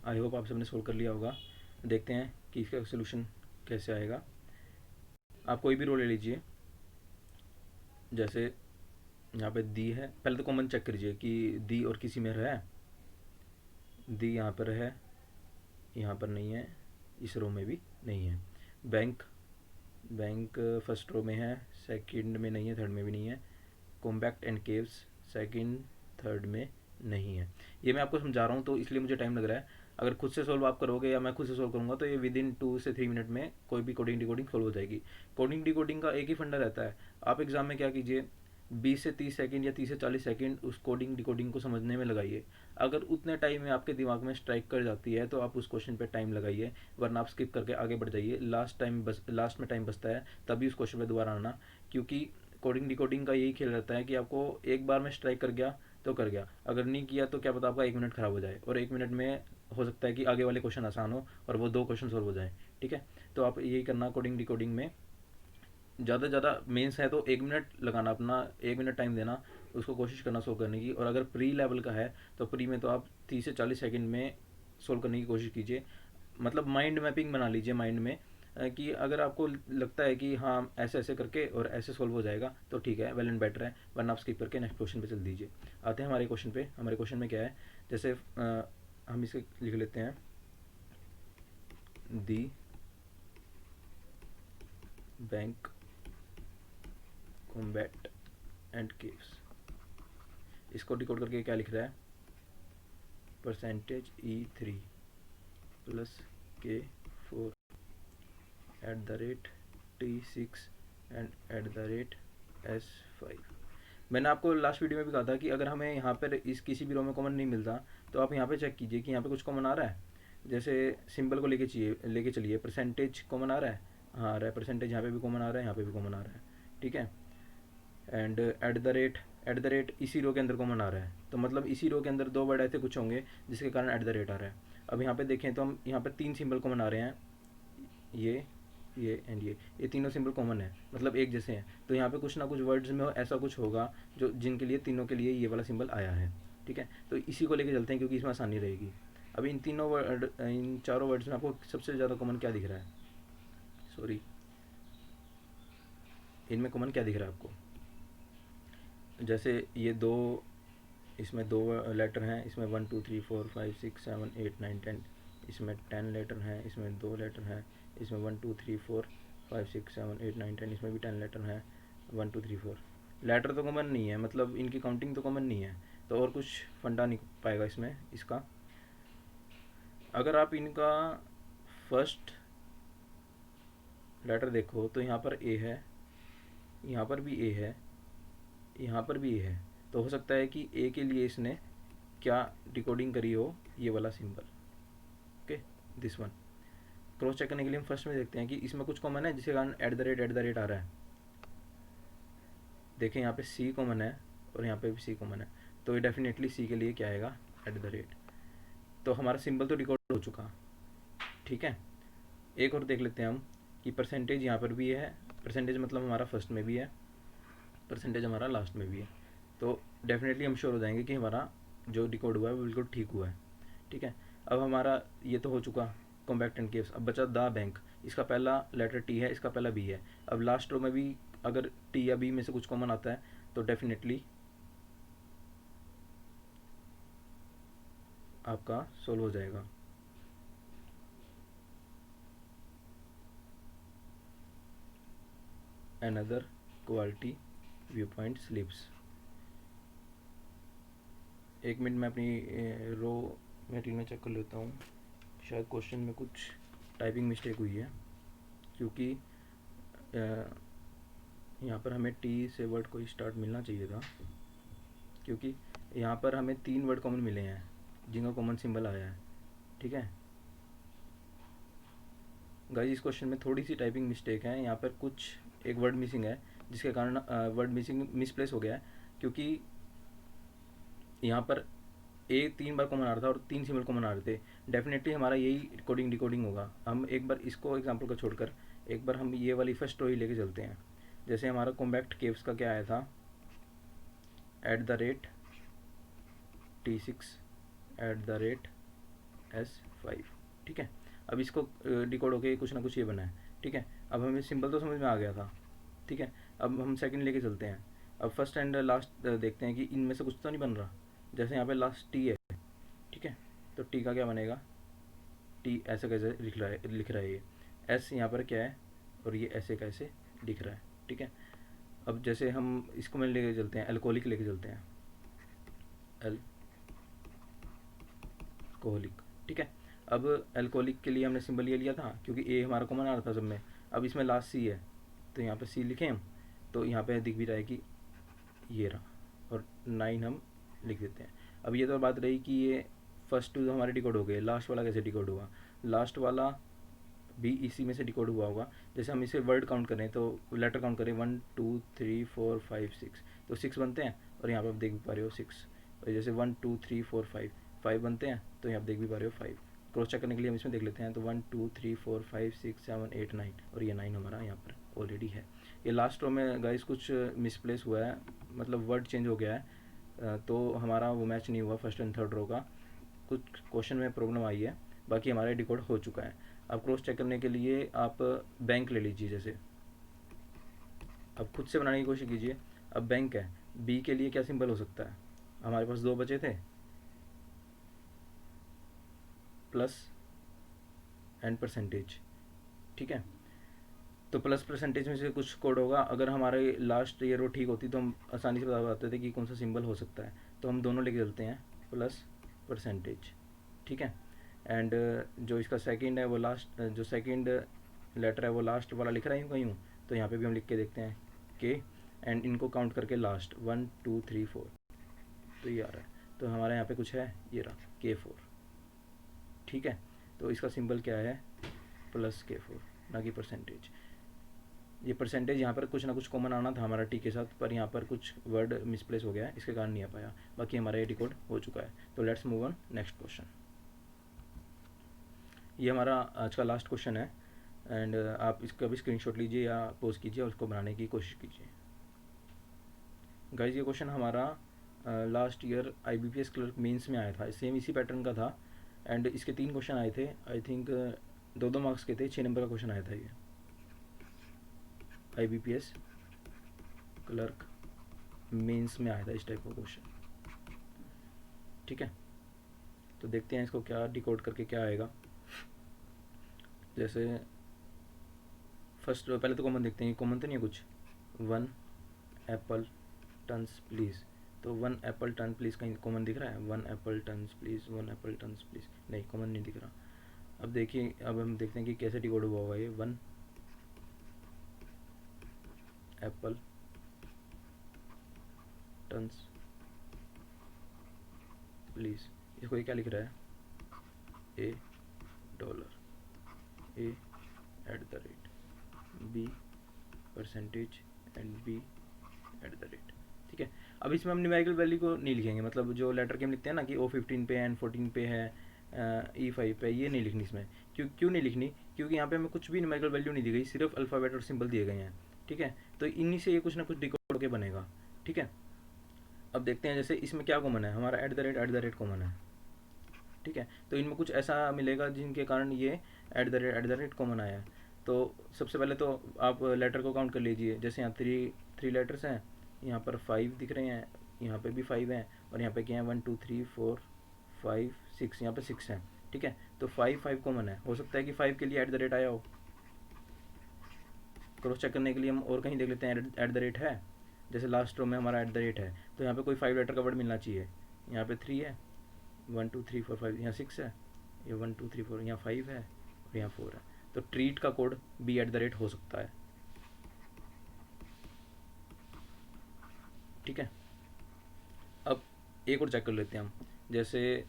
आई होप आप सबने सोल्व कर लिया होगा। देखते हैं कि इसका सोल्यूशन कैसे आएगा। आप कोई भी रो ले लीजिए, जैसे यहाँ पे दी है, पहले तो कॉमन चेक करिए कि दी और किसी में है, दी यहाँ पर है, यहाँ पर नहीं है, इस रो में भी नहीं है। बैंक, बैंक फर्स्ट रो में है, सेकंड में नहीं है, थर्ड में भी नहीं है। Compact and caves second third में नहीं है। ये मैं आपको समझा रहा हूँ तो इसलिए मुझे टाइम लग रहा है। अगर खुद से सोल्व आप करोगे या मैं खुद से सोल्व करूँगा तो ये विद इन 2 से 3 मिनट में कोई भी कोडिंग डिकोडिंग सोल्व हो जाएगी। कोडिंग डिकोडिंग का एक ही फंडा रहता है, आप एग्जाम में क्या कीजिए, 20 से 30 सेकंड या 30 से 40 सेकंड उस कोडिंग डिकोडिंग को समझने में लगाइए। अगर उतने टाइम में आपके दिमाग में स्ट्राइक कर जाती है तो आप उस क्वेश्चन पे टाइम लगाइए, वरना आप स्किप करके आगे बढ़ जाइए। लास्ट में टाइम बचता है तभी उस क्वेश्चन पे दोबारा आना, क्योंकि कोडिंग डिकोडिंग का यही खेल रहता है कि आपको एक बार में स्ट्राइक कर गया तो कर गया, अगर नहीं किया तो क्या पता आपका 1 मिनट खराब हो जाए, और 1 मिनट में हो सकता है कि आगे वाले क्वेश्चन आसान हो और वो 2 क्वेश्चन सोल्व हो जाए। ठीक है, तो आप यही करना कोडिंग डिकोडिंग में। ज़्यादा से ज़्यादा मेंस है तो 1 मिनट लगाना, अपना 1 मिनट टाइम देना, उसको कोशिश करना सोल्व करने की। और अगर प्री लेवल का है तो प्री में तो आप 30 से 40 सेकंड में सोल्व करने की कोशिश कीजिए। मतलब माइंड मैपिंग बना लीजिए माइंड में, कि अगर आपको लगता है कि हाँ ऐसे ऐसे करके और ऐसे सोल्व हो जाएगा तो ठीक है, वेल एंड बेटर है, वरना आप स्किप करके नेक्स्ट क्वेश्चन पे चल दीजिए। आते हैं हमारे क्वेश्चन पे। हमारे क्वेश्चन में क्या है, जैसे हम इसे लिख लेते हैं, दी बैंक कॉम्बैट एंड केव्स, इसको डिकोड करके क्या लिख रहा है, %E3 plus K4 @T6 and @S5। मैंने आपको लास्ट वीडियो में भी कहा था कि अगर हमें यहाँ पर इस किसी भी रो में कॉमन नहीं मिलता तो आप यहाँ पे चेक कीजिए कि यहाँ पे कुछ कॉमन आ रहा है। जैसे सिंबल को लेके चलिए, परसेंटेज कॉमन आ रहा है, हाँ आ रहा है परसेंटेज, यहाँ पे भी कॉमन आ रहा है, यहाँ पे भी कॉमन आ रहा है। ठीक है, एंड एट द रेट इसी रो के अंदर कॉमन आ रहा है, तो मतलब इसी रो के अंदर 2 वर्ड ऐसे कुछ होंगे जिसके कारण @ आ रहा है। अब यहाँ पे देखें तो हम यहाँ पे 3 सिंबल कॉमन आ रहे हैं, ये एंड ये तीनों सिंबल कॉमन है, मतलब एक जैसे हैं, तो यहाँ पे कुछ ना कुछ वर्ड्स में ऐसा कुछ होगा जो जिनके लिए तीनों के लिए ये वाला सिंबल आया है। ठीक है, तो इसी को लेके चलते हैं क्योंकि इसमें आसानी रहेगी। अब इन चारों वर्ड्स में आपको सबसे ज़्यादा कॉमन क्या दिख रहा है, सॉरी, इनमें कॉमन क्या दिख रहा है आपको, जैसे ये दो, इसमें 2 लेटर हैं, इसमें 1 2 3 4 5 6 7 8 9 10, इसमें 10 लेटर हैं, इसमें 2 लेटर हैं, इसमें 1 2 3 4 5 6 7 8 9 10, इसमें भी 10 लेटर हैं, 1 2 3 4 लेटर तो कॉमन नहीं है, मतलब इनकी काउंटिंग तो कॉमन नहीं है, तो और कुछ फंडा नहीं पाएगा इसमें इसका। अगर आप इनका फर्स्ट लेटर देखो तो यहाँ पर ए है, यहाँ पर भी ए है, यहाँ पर भी ए है, तो हो सकता है कि ए के लिए इसने क्या डिकोडिंग करी हो, ये वाला symbol. Okay, this one. Cross check करने के लिए हम फर्स्ट में देखते हैं कि इसमें कुछ कॉमन है जिसके कारण @ आ रहा है। देखें यहाँ पे सी कॉमन है और यहाँ पे भी सी कॉमन है, तो ये डेफिनेटली सी के लिए क्या आएगा, @। तो हमारा सिंबल तो डिकोड हो चुका। ठीक है, एक और देख लेते हैं हम कि परसेंटेज यहाँ पर भी है, परसेंटेज मतलब हमारा फर्स्ट में भी है, परसेंटेज हमारा लास्ट में भी है, तो डेफिनेटली हम श्योर हो जाएंगे कि हमारा जो डिकोड हुआ है वो बिल्कुल ठीक हुआ है। ठीक है, अब हमारा ये तो हो चुका कॉम्पैक्ट एंड केव्स। अब बचा द बैंक, इसका पहला लेटर टी है, इसका पहला बी है। अब लास्ट रो में भी अगर टी या बी में से कुछ कॉमन आता है तो डेफिनेटली आपका सोल्व हो जाएगा। Another quality view point slips. एक मिनट में अपनी रो मटेरियल में चेक कर लेता हूँ, शायद क्वेश्चन में कुछ टाइपिंग मिस्टेक हुई है, क्योंकि यहाँ पर हमें टी से वर्ड कोई स्टार्ट मिलना चाहिए था, क्योंकि यहाँ पर हमें 3 वर्ड कॉमन मिले हैं जिनका कॉमन सिंबल आया है। ठीक है गाइस, इस क्वेश्चन में थोड़ी सी टाइपिंग मिस्टेक है, यहाँ पर कुछ एक वर्ड मिसिंग है, जिसके कारण वर्ड मिसिंग मिसप्लेस हो गया है, क्योंकि यहाँ पर ए 3 बार कॉमन आ रहा था और 3 सिंबल कॉमन आ रहे थे। डेफिनेटली हमारा यही कोडिंग डिकोडिंग होगा। हम एक बार इसको एग्जाम्पल को छोड़कर एक बार हम ये वाली फर्स्ट स्टोरी लेके चलते हैं। जैसे हमारा कॉम्बैक्ट केव्स का क्या आया था, @T6 @S5। ठीक है, अब इसको डिकोड होके कुछ ना कुछ ये बना है। ठीक है, अब हमें सिंबल तो समझ में आ गया था। ठीक है, अब हम सेकंड लेके चलते हैं। अब फर्स्ट एंड लास्ट देखते हैं कि इनमें से कुछ तो नहीं बन रहा। जैसे यहाँ पे लास्ट टी है। ठीक है, तो टी का क्या बनेगा, टी ऐसे कैसे लिख रहा है ये, एस यहाँ पर क्या है और ये ऐसे कैसे दिख रहा है। ठीक है, अब जैसे हम इसको में लेके चलते हैं, अल्कोहलिक लेके चलते हैं, अल्कोहलिक। ठीक है, अब अल्कोहलिक के लिए हमने सिंबल ये लिया था क्योंकि ए हमारा कॉमन आ रहा था सब में। अब इसमें लास्ट सी है, तो यहाँ पे सी लिखें हम, तो यहाँ पे दिख भी रहा है कि ये रहा, और 9 हम लिख देते हैं। अब ये तो बात रही कि ये फर्स्ट टू हमारे डिकोड हो गए, लास्ट वाला कैसे डिकोड हुआ। लास्ट वाला भी इसी में से डिकोड हुआ होगा। जैसे हम इसे वर्ड काउंट करें तो लेटर काउंट करें 1 2 3 4 5 6, तो 6 बनते हैं, और यहाँ पे आप देख भी पा रहे हो 6। और जैसे 1 2 3 4 5 बनते हैं, तो यहाँ आप देख भी पा रहे हो 5। क्रॉस चेक करने के लिए हम इसमें देख लेते हैं, तो 1 2 3 4 5 6 7 8 9, और ये 9 हमारा यहाँ पर ऑलरेडी है। ये लास्ट रो में गाइस कुछ मिसप्लेस हुआ है, मतलब वर्ड चेंज हो गया है, तो हमारा वो मैच नहीं हुआ फर्स्ट एंड थर्ड रो का, कुछ क्वेश्चन में प्रॉब्लम आई है। बाकी हमारा डिकोड हो चुका है। अब क्रॉस चेक करने के लिए आप बैंक ले लीजिए। जैसे अब खुद से बनाने की कोशिश कीजिए। अब बैंक है, बी के लिए क्या सिंबल हो सकता है, हमारे पास 2 बचे थे, प्लस एंड परसेंटेज। ठीक है, तो प्लस परसेंटेज में से कुछ कोड होगा। अगर हमारे लास्ट ये रो ठीक होती तो हम आसानी से बता पाते थे कि कौन सा सिंबल हो सकता है। तो हम दोनों लेके चलते हैं, प्लस परसेंटेज। ठीक है, एंड जो इसका सेकंड है वो लास्ट, जो सेकंड लेटर है वो लास्ट वाला लिख रहा है कहीं हूँ, तो यहाँ पे भी हम लिख के देखते हैं के, एंड इनको काउंट करके लास्ट 1 2 3 4, तो ये आ रहा है। तो हमारे यहाँ पे कुछ है, ये रहा K4। ठीक है, तो इसका सिंबल क्या है, प्लस K4, ना कि परसेंटेज। ये परसेंटेज यहाँ पर कुछ ना कुछ कॉमन आना था हमारा टी के साथ, पर यहाँ पर कुछ वर्ड मिसप्लेस हो गया है, इसके कारण नहीं आ पाया। बाकी हमारा ये डिकोड हो चुका है। तो let's move on next question. ये हमारा आज का लास्ट क्वेश्चन है, एंड आप इसका भी स्क्रीनशॉट लीजिए या पोज कीजिए और उसको बनाने की कोशिश कीजिए। गाइज, ये क्वेश्चन हमारा last year IBPS clerk mains में आया था, सेम इसी पैटर्न का था, एंड इसके 3 क्वेश्चन आए थे। आई थिंक 2-2 मार्क्स के थे, 6 नंबर का क्वेश्चन आया था ये IBPS क्लर्क मेंस में आया था, इस टाइप का क्वेश्चन। ठीक है, तो देखते हैं इसको क्या डिकोड करके क्या आएगा। जैसे फर्स्ट पहले तो कॉमन देखते हैं, कॉमन तो नहीं है कुछ, 1 एप्पल टन्स प्लीज़। तो 1 एप्पल टन प्लीज़ कहीं कॉमन दिख रहा है, 1 apple tons please, 1 apple tons please, नहीं कॉमन नहीं दिख रहा। अब देखिए, अब हम देखते हैं कि कैसे डिकोड हुआ होगा ये, 1 एप्पल टन्स प्लीज़। इसको ये क्या लिख रहा है, A dollar, A @ B percentage and B @ ठीक है, अब इसमें हम न्यूमेरिकल वैल्यू को नहीं लिखेंगे, मतलब जो लेटर के हम लिखते हैं ना कि O15 पे है, N14 पे है, E5 पे, ये नहीं लिखनी इसमें। क्यों नहीं लिखनी, क्योंकि यहाँ पे हमें कुछ भी न्यूमेरिकल वैल्यू नहीं दी गई, सिर्फ अल्फ़ाबेट और सिंबल दिए गए हैं। ठीक है, तो इन्हीं से ये कुछ ना कुछ डिकोड के बनेगा। ठीक है, अब देखते हैं जैसे इसमें क्या कॉमन है, हमारा @ कॉमन है। ठीक है, तो इनमें कुछ ऐसा मिलेगा जिनके कारण ये @ कॉमन आया है। तो सबसे पहले तो आप लेटर को काउंट कर लीजिए। जैसे यहाँ 3 लेटर्स हैं, यहाँ पर 5 दिख रहे हैं, यहाँ पे भी 5 हैं, और यहाँ पे क्या है 1 2 3 4 5 6, यहाँ पे 6 हैं। ठीक है, तो 5 कॉमन है, हो सकता है कि 5 के लिए @ आया हो। क्रॉस चेक करने के लिए हम और कहीं देख लेते हैं @ है। जैसे लास्ट रो में हमारा @ है, तो यहाँ पे कोई 5 लेटर का वर्ड मिलना चाहिए। यहाँ पे 3 है, 1 2 3 4 5, यहाँ 6 है, ये 1 2 3 4, यहाँ 5 है, और यहाँ 4 है। तो ट्रीट का कोड B @ हो सकता है। ठीक है। अब एक और चेक कर लेते हैं हम। जैसे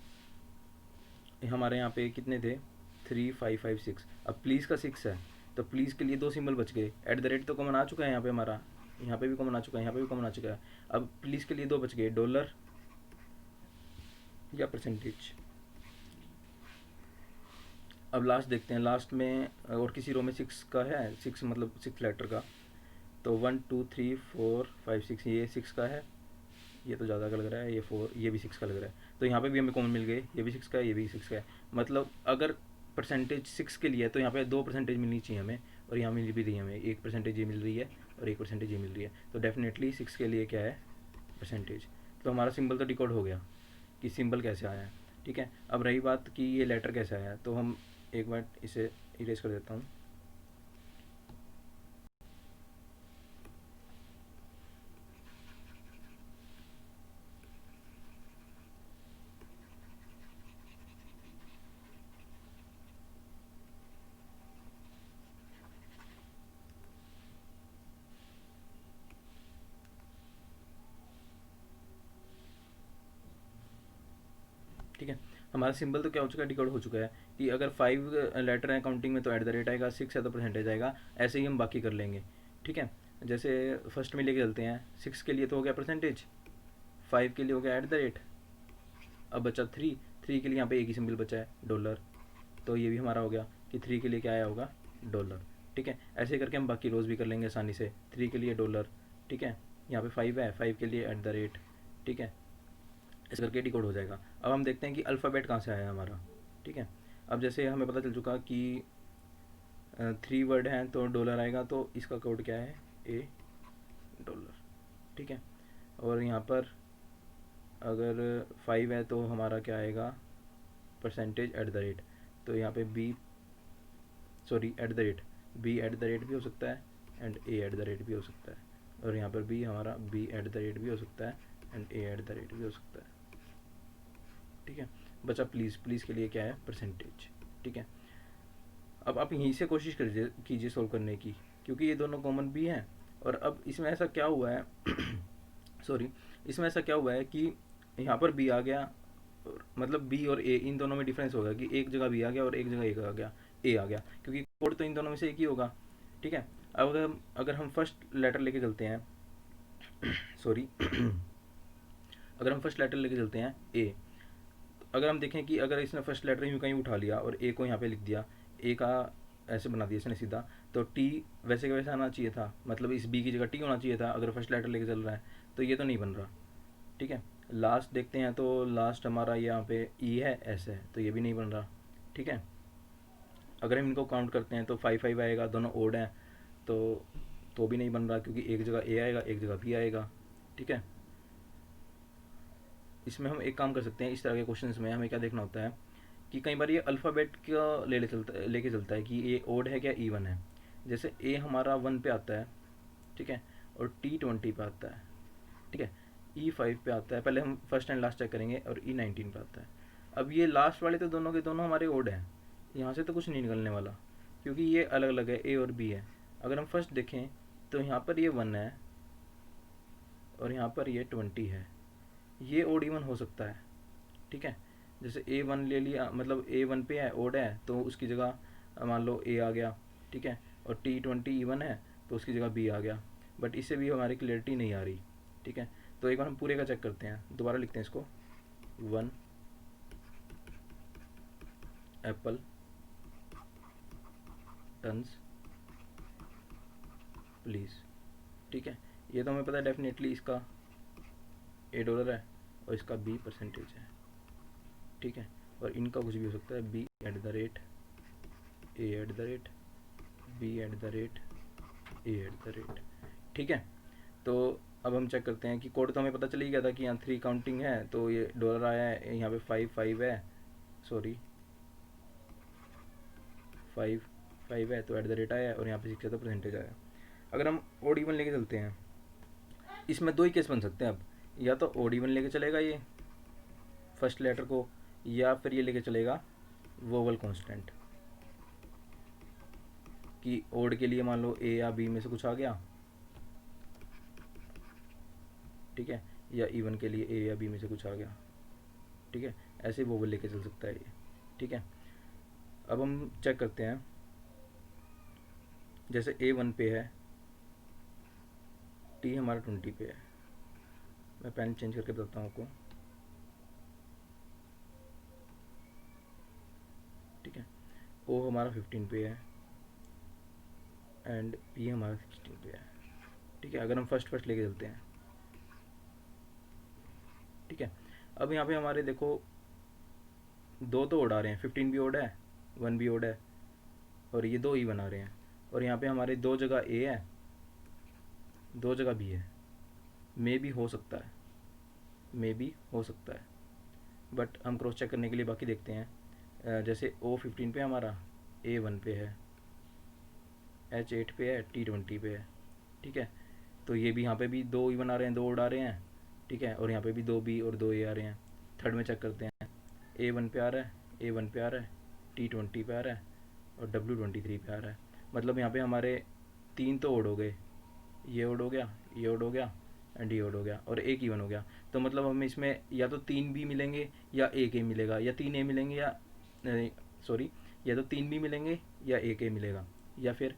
हमारे यहाँ पे कितने थे, 3556। अब प्लीज़ का 6 है, तो प्लीज़ के लिए दो सिंबल बच गए। एट द रेट तो कॉमन आ चुका है यहाँ पे हमारा, यहाँ पे भी कॉमन आ चुका है, यहाँ पे भी कॉमन आ चुका है। अब प्लीज़ के लिए दो बच गए, डॉलर या परसेंटेज। अब लास्ट देखते हैं, लास्ट में और किसी रो में 6 का है, 6 मतलब 6 लेटर का, तो 1 2 3 4 5 6, ये 6 का है, ये तो ज़्यादा का लग रहा है, ये 4, ये भी 6 का लग रहा है, तो यहाँ पे भी हमें कॉमन मिल गए, ये भी 6 का है, ये भी 6 का है। मतलब अगर परसेंटेज 6 के लिए है तो यहाँ पे 2% मिलनी चाहिए हमें, और यहाँ मिल भी रही है हमें, 1% ये मिल रही है और 1% ये मिल रही है, तो डेफिनेटली 6 के लिए क्या है, परसेंटेज। तो हमारा सिंबल तो डिकोड हो गया कि सिंबल कैसे आया है। ठीक है, अब रही बात कि ये लेटर कैसे आया, तो हम एक बार इसे इरेज कर देता हूँ। ठीक है, हमारा सिंबल तो क्या हो चुका है, डिकोड हो चुका है कि अगर 5 लेटर है काउंटिंग में तो एट द रेट आएगा, 6 है तो परसेंटेज आएगा। ऐसे ही हम बाकी कर लेंगे। ठीक है, जैसे फर्स्ट में लेके चलते हैं, 6 के लिए तो हो गया परसेंटेज, 5 के लिए हो गया एट द रेट, अब बचा 3, 3 के लिए यहाँ पे एक ही सिंबल बचा है, डॉलर, तो ये भी हमारा हो गया कि 3 के लिए क्या आया होगा, डॉलर। ठीक है, ऐसे करके हम बाकी रोज़ भी कर लेंगे आसानी से, 3 के लिए डॉलर। ठीक है, यहाँ पे 5 है, 5 के लिए एट द रेट। ठीक है, इस करके डिकोड हो जाएगा। अब हम देखते हैं कि अल्फ़ाबेट कहाँ से आया हमारा। ठीक है, अब जैसे हमें पता चल चुका कि 3 वर्ड हैं तो डॉलर आएगा, तो इसका कोड क्या है, ए, डॉलर। ठीक है, और यहाँ पर अगर 5 है तो हमारा क्या आएगा, परसेंटेज एट द रेट, तो यहाँ पे B, sorry at the rate, B at the rate भी हो सकता है and A at the rate भी हो सकता है, और यहाँ पर भी हमारा बी एट द रेट भी हो सकता है and A at the rate भी हो सकता है। ठीक है, बचा प्लीज़, प्लीज़ के लिए क्या है, परसेंटेज। ठीक है, अब आप यहीं से कोशिश कीजिए सॉल्व करने की, क्योंकि ये दोनों कॉमन भी हैं। और अब इसमें ऐसा क्या हुआ है सॉरी, इसमें ऐसा क्या हुआ है कि यहाँ पर बी आ गया, मतलब बी और ए इन दोनों में डिफरेंस होगा कि एक जगह बी आ गया और एक जगह ए आ गया, ए आ गया, क्योंकि कोड तो इन दोनों में से एक ही होगा। ठीक है, अब अगर हम फर्स्ट लेटर लेके चलते हैं सॉरी अगर हम फर्स्ट लेटर लेके चलते हैं ए, अगर हम देखें कि अगर इसने फर्स्ट लेटर यूँ कहीं उठा लिया और ए को यहाँ पे लिख दिया, ए का ऐसे बना दिया इसने सीधा, तो टी वैसे का वैसे आना चाहिए था, मतलब इस बी की जगह टी होना चाहिए था अगर फर्स्ट लेटर लेके चल रहा है, तो ये तो नहीं बन रहा। ठीक है, लास्ट देखते हैं, तो लास्ट हमारा यहाँ पे ई है, एस है, तो ये भी नहीं बन रहा। ठीक है, अगर हम इनको काउंट करते हैं तो 5 5 आएगा, दोनों ओड हैं, तो भी नहीं बन रहा, क्योंकि एक जगह ए आएगा एक जगह बी आएगा। ठीक है, इसमें हम एक काम कर सकते हैं, इस तरह के क्वेश्चंस में हमें क्या देखना होता है कि कई बार ये अल्फ़ाबेट का लेके चलता है कि ये ओड है क्या इवन है। जैसे ए हमारा 1 पे आता है, ठीक है, और टी 20 पे आता है। ठीक है, ई 5 पे आता है, पहले हम फर्स्ट एंड लास्ट चेक करेंगे, और ई 19 पे आता है। अब ये लास्ट वाले तो दोनों के दोनों हमारे ओड हैं, यहाँ से तो कुछ नहीं निकलने वाला, क्योंकि ये अलग अलग है, ए और बी है। अगर हम फर्स्ट देखें तो यहाँ पर ये 1 है और यहाँ पर ये 20 है, ये ओड इवन हो सकता है। ठीक है, जैसे ए 1 ले लिया, मतलब ए 1 पे है, ओड है, तो उसकी जगह मान लो ए आ गया। ठीक है, और टी 20 इवन है तो उसकी जगह बी आ गया, बट इससे भी हमारी क्लियरिटी नहीं आ रही। ठीक है, तो एक बार हम पूरे का चेक करते हैं, दोबारा लिखते हैं इसको, 1 एप्पल टन्स प्लीज़। ठीक है, ये तो हमें पता है डेफिनेटली इसका ए डॉलर है और इसका बी परसेंटेज है। ठीक है, और इनका कुछ भी हो सकता है, B at the rate, A at the rate, B at the rate, A at the rate. ठीक है, तो अब हम चेक करते हैं कि कोड तो हमें पता चल ही गया था कि यहाँ 3 काउंटिंग है, तो ये डॉलर आया है, यहाँ पे 5 5 है, सॉरी 5 5 है तो एट द रेट आया है, और यहाँ पे 6 है तो परसेंटेज आया। अगर हम ओड इवन लेके चलते हैं, इसमें दो ही केस बन सकते हैं अब, या तो ओड इवन लेके चलेगा ये फर्स्ट लेटर को, या फिर ये लेके चलेगा वोवल कांस्टेंट, कि ओड के लिए मान लो ए या बी में से कुछ आ गया, ठीक है, या E1 के लिए ए या बी में से कुछ आ गया, ठीक है, ऐसे वोवल लेके चल सकता है ये, ठीक है। अब हम चेक करते हैं, जैसे A1 पे है, टी हमारा 20 पे है। मैं पेन चेंज करके बताता हूँ आपको, ठीक है। ओ हमारा 15 पे है एंड पी हमारा 16 पे है, ठीक है, अगर हम फर्स्ट फर्स्ट लेके चलते हैं, ठीक है। अब यहाँ पे हमारे देखो दो तो ओड आ रहे हैं, 15 भी ओड है, 1 भी ओड है, और ये दो ही बना रहे हैं। और यहाँ पे हमारे दो जगह ए है, दो जगह बी है। मे भी हो सकता है, मे भी हो सकता है, बट हम क्रॉस चेक करने के लिए बाकी देखते हैं। जैसे O15 पे हमारा, A1 पे है, H8 पे है, T20 पे है, ठीक है। तो ये भी यहाँ पे भी दो ही बना रहे हैं, दो उड़ा रहे हैं, ठीक है, और यहाँ पे भी दो बी और दो ए आ रहे हैं। थर्ड में चेक करते हैं, A1 पे आ रहा है, A1 पे आ रहा है, T20 पे आ रहा है, और W23 पे आ रहा है। मतलब यहाँ पे हमारे तीन तो ओड हो गए, ये ओड हो गया, ये ओड हो गया, एंड ये ओड हो गया, और एक इवन हो गया। तो मतलब हमें इसमें या तो तीन बी मिलेंगे या एक ए मिलेगा, या तीन ए मिलेंगे या सॉरी, या तो तीन बी मिलेंगे या एक ए मिलेगा, या फिर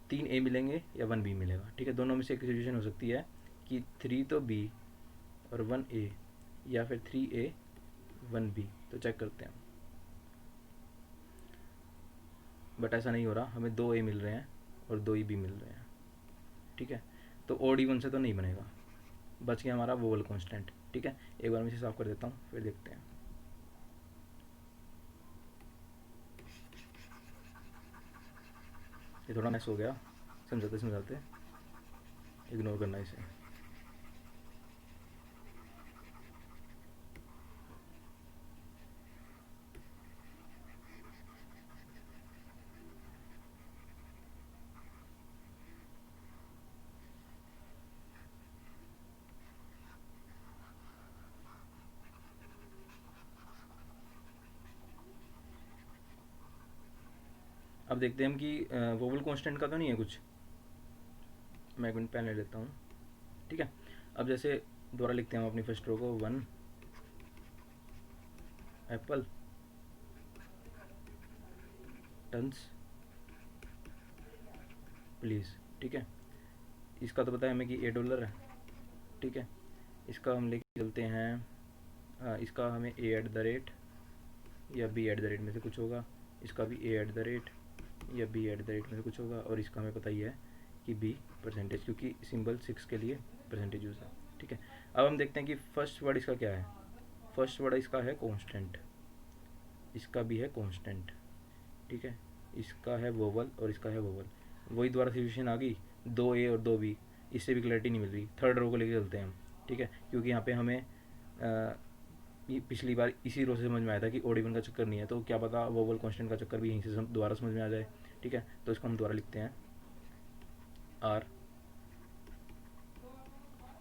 तीन ए मिलेंगे या वन बी मिलेगा, ठीक है। दोनों में से एक सिचुएशन हो सकती है कि थ्री तो बी और वन ए, या फिर थ्री ए वन बी। तो चेक करते हैं, बट ऐसा नहीं हो रहा, हमें दो ए मिल रहे हैं और दो ई बी मिल रहे हैं, ठीक है। तो ओड इवन से तो नहीं बनेगा, बच गया हमारा वोवल कांस्टेंट, ठीक है। एक बार मैं इसे साफ कर देता हूँ, फिर देखते हैं। ये थोड़ा मैस हो गया, समझाते समझाते, इग्नोर करना इसे। अब देखते हैं हम कि वोवल कांस्टेंट का तो नहीं है कुछ। मैं एक मिनट पेन ले लेता हूँ, ठीक है। अब जैसे दोबारा लिखते हैं हम अपनी फर्स्ट रो को, वन एप्पल टन्स प्लीज़, ठीक है। इसका तो पता है हमें कि $8 है, ठीक है। इसका हम लेके चलते हैं, इसका हमें ए एट द रेट या बी एट द रेट में से कुछ होगा, इसका भी ए एट द रेट या बी एट द रेट में से कुछ होगा, और इसका हमें पता ही है कि बी परसेंटेज, क्योंकि सिंबल 6 के लिए परसेंटेज यूज़ है, ठीक है। अब हम देखते हैं कि फर्स्ट वर्ड इसका क्या है। फर्स्ट वर्ड इसका है कांस्टेंट, इसका भी है कांस्टेंट, ठीक है। इसका है वोवल और इसका है वोवल। वही दोबारा सिचुएशन आ गई, दो ए और दो बी, इससे भी क्लैरिटी नहीं मिल रही। थर्ड रो को लेके चलते हैं हम, ठीक है, क्योंकि यहाँ पे हमें ये पिछली बार इसी रो से समझ में आया था कि ओडिवन का चक्कर नहीं है, तो क्या पता वोवल कांस्टेंट का चक्कर भी यहीं से दोबारा समझ में आ जाए, ठीक है। तो इसको हम दोबारा लिखते हैं, आर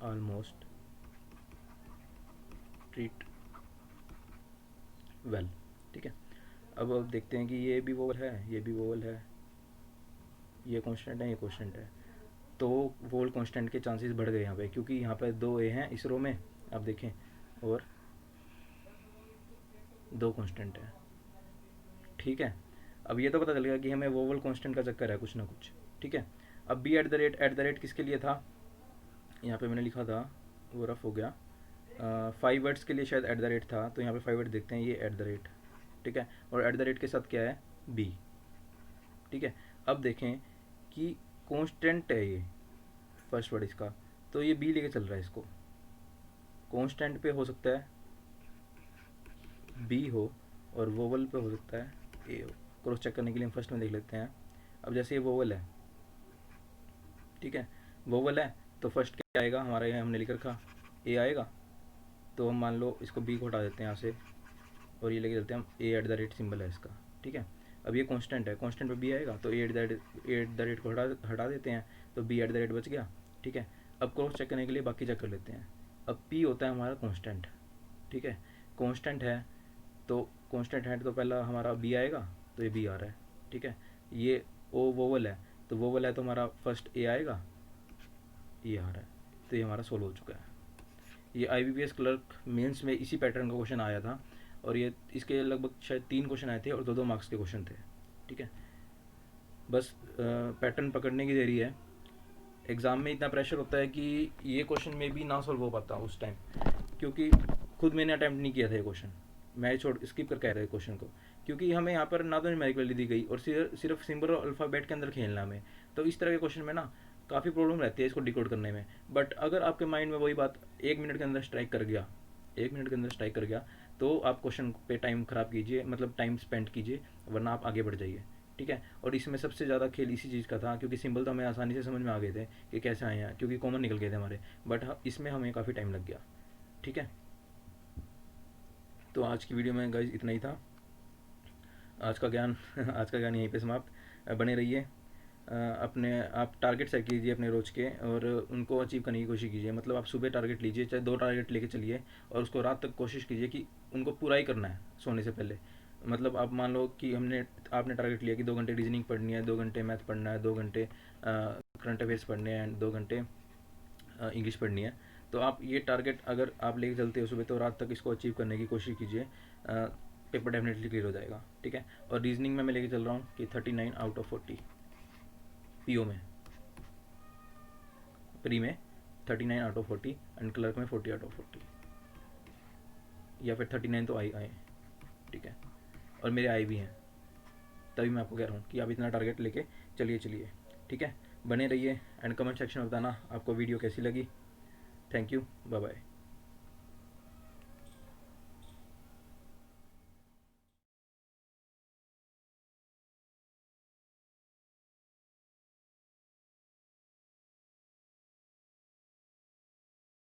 ऑलमोस्ट ट्रीट वेल, ठीक है। अब देखते हैं कि ये भी वोवल है, ये भी वोवल है, ये कांस्टेंट है, ये कांस्टेंट है। तो वोवल कांस्टेंट के चांसेस बढ़ गए यहाँ पे, क्योंकि यहाँ पे दो ए हैं इस रो में, आप देखें, और दो कांस्टेंट है, ठीक है। अब ये तो पता चल गया कि हमें वोवल कांस्टेंट का चक्कर है कुछ ना कुछ, ठीक है। अब बी एट द रेट किसके लिए था, यहाँ पे मैंने लिखा था, वो रफ हो गया, 5 वर्ड्स के लिए शायद एट द रेट था, तो यहाँ पे 5 वर्ड देखते हैं, ये एट द रेट, ठीक है। और एट द रेट के साथ क्या है, बी, ठीक है। अब देखें कि कांस्टेंट है ये फर्स्ट वर्ड इसका, तो ये बी लेके चल रहा है इसको। कांस्टेंट पे हो सकता है बी हो, और वोवल पे हो सकता है ए हो। क्रॉस चेक करने के लिए हम फर्स्ट में देख लेते हैं। अब जैसे ये वोवल है, ठीक है, वोवल है, तो फर्स्ट क्या आएगा हमारे यहाँ, हमने लिख रखा ए आएगा, तो हम मान लो इसको बी को हटा देते हैं यहाँ से, और ये लेके चलते हैं हम, ए एट द रेट सिंबल है इसका, ठीक है। अब ये कांस्टेंट है, कांस्टेंट पे बी आएगा, तो ए एट द रेट को हटा देते हैं, तो बी एट द रेट बच गया, ठीक है। अब क्रॉस चेक करने के लिए बाकी चेक कर लेते हैं। अब पी होता है हमारा कांस्टेंट, ठीक है, कांस्टेंट है, तो कांस्टेंट है तो पहला हमारा बी आएगा, तो ये बी आ रहा है, ठीक है। ये ओ वोवल है, तो वोवल है तो हमारा फर्स्ट ए आएगा, ये आ रहा है, तो ये हमारा सोल्व हो चुका है। ये IBPS क्लर्क मेंस में इसी पैटर्न का क्वेश्चन आया था, और ये इसके लगभग शायद 3 क्वेश्चन आए थे और 2-2 मार्क्स के क्वेश्चन थे। ठीक है, बस पैटर्न पकड़ने की देरी है। एग्ज़ाम में इतना प्रेशर होता है कि ये क्वेश्चन में भी ना सॉल्व हो पाता उस टाइम, क्योंकि खुद मैंने अटैम्प्ट नहीं किया था ये क्वेश्चन, मैं छोड़ स्किप करके आया था क्वेश्चन को, क्योंकि हमें यहाँ पर ना तो न्यूमेरिक वैल्यू दी गई और सिर्फ सिंबल और अल्फ़ाबेट के अंदर खेलना हमें। तो इस तरह के क्वेश्चन में ना काफ़ी प्रॉब्लम रहती है इसको डिकोड करने में। बट अगर आपके माइंड में वही बात 1 मिनट के अंदर स्ट्राइक कर गया, 1 मिनट के अंदर स्ट्राइक कर गया, तो आप क्वेश्चन पे टाइम ख़राब कीजिए, मतलब टाइम स्पेंड कीजिए, वरना आप आगे बढ़ जाइए। ठीक है, और इसमें सबसे ज़्यादा खेल इसी चीज़ का था, क्योंकि सिंबल तो हमें आसानी से समझ में आ गए थे कि कैसे आए हैं, क्योंकि कॉमन निकल गए थे हमारे, बट इसमें हमें काफ़ी टाइम लग गया। ठीक है, तो आज की वीडियो में गाइज इतना ही था। आज का ज्ञान आज का ज्ञान यहीं पे समाप्त। बने रहिए। अपने आप टारगेट सेट कीजिए अपने रोज़ के, और उनको अचीव करने की कोशिश कीजिए। मतलब आप सुबह टारगेट लीजिए, चाहे 2 टारगेट लेके चलिए, और उसको रात तक कोशिश कीजिए कि उनको पूरा ही करना है सोने से पहले। मतलब आप मान लो कि आपने टारगेट लिया कि 2 घंटे रीजनिंग पढ़नी है, 2 घंटे मैथ पढ़ना है, 2 घंटे करंट अफेयर्स पढ़ने हैं, एंड 2 घंटे इंग्लिश पढ़नी है। तो आप ये टारगेट अगर आप लेके चलते हो सुबह, तो रात तक इसको अचीव करने की कोशिश कीजिए। पेपर डेफिनेटली क्लियर हो जाएगा। ठीक है, और रीजनिंग में मैं लेके चल रहा हूँ कि 39 आउट ऑफ 40, पीओ में, प्री में 39 आउट ऑफ 40, एंड क्लर्क में 40 आउट ऑफ 40, या फिर 39 तो आई आए। ठीक है, और मेरे आए भी हैं, तभी मैं आपको कह रहा हूँ कि आप इतना टारगेट लेके चलिए। ठीक है, बने रहिए, एंड कमेंट सेक्शन में बताना आपको वीडियो कैसी लगी। Thank you, bye bye.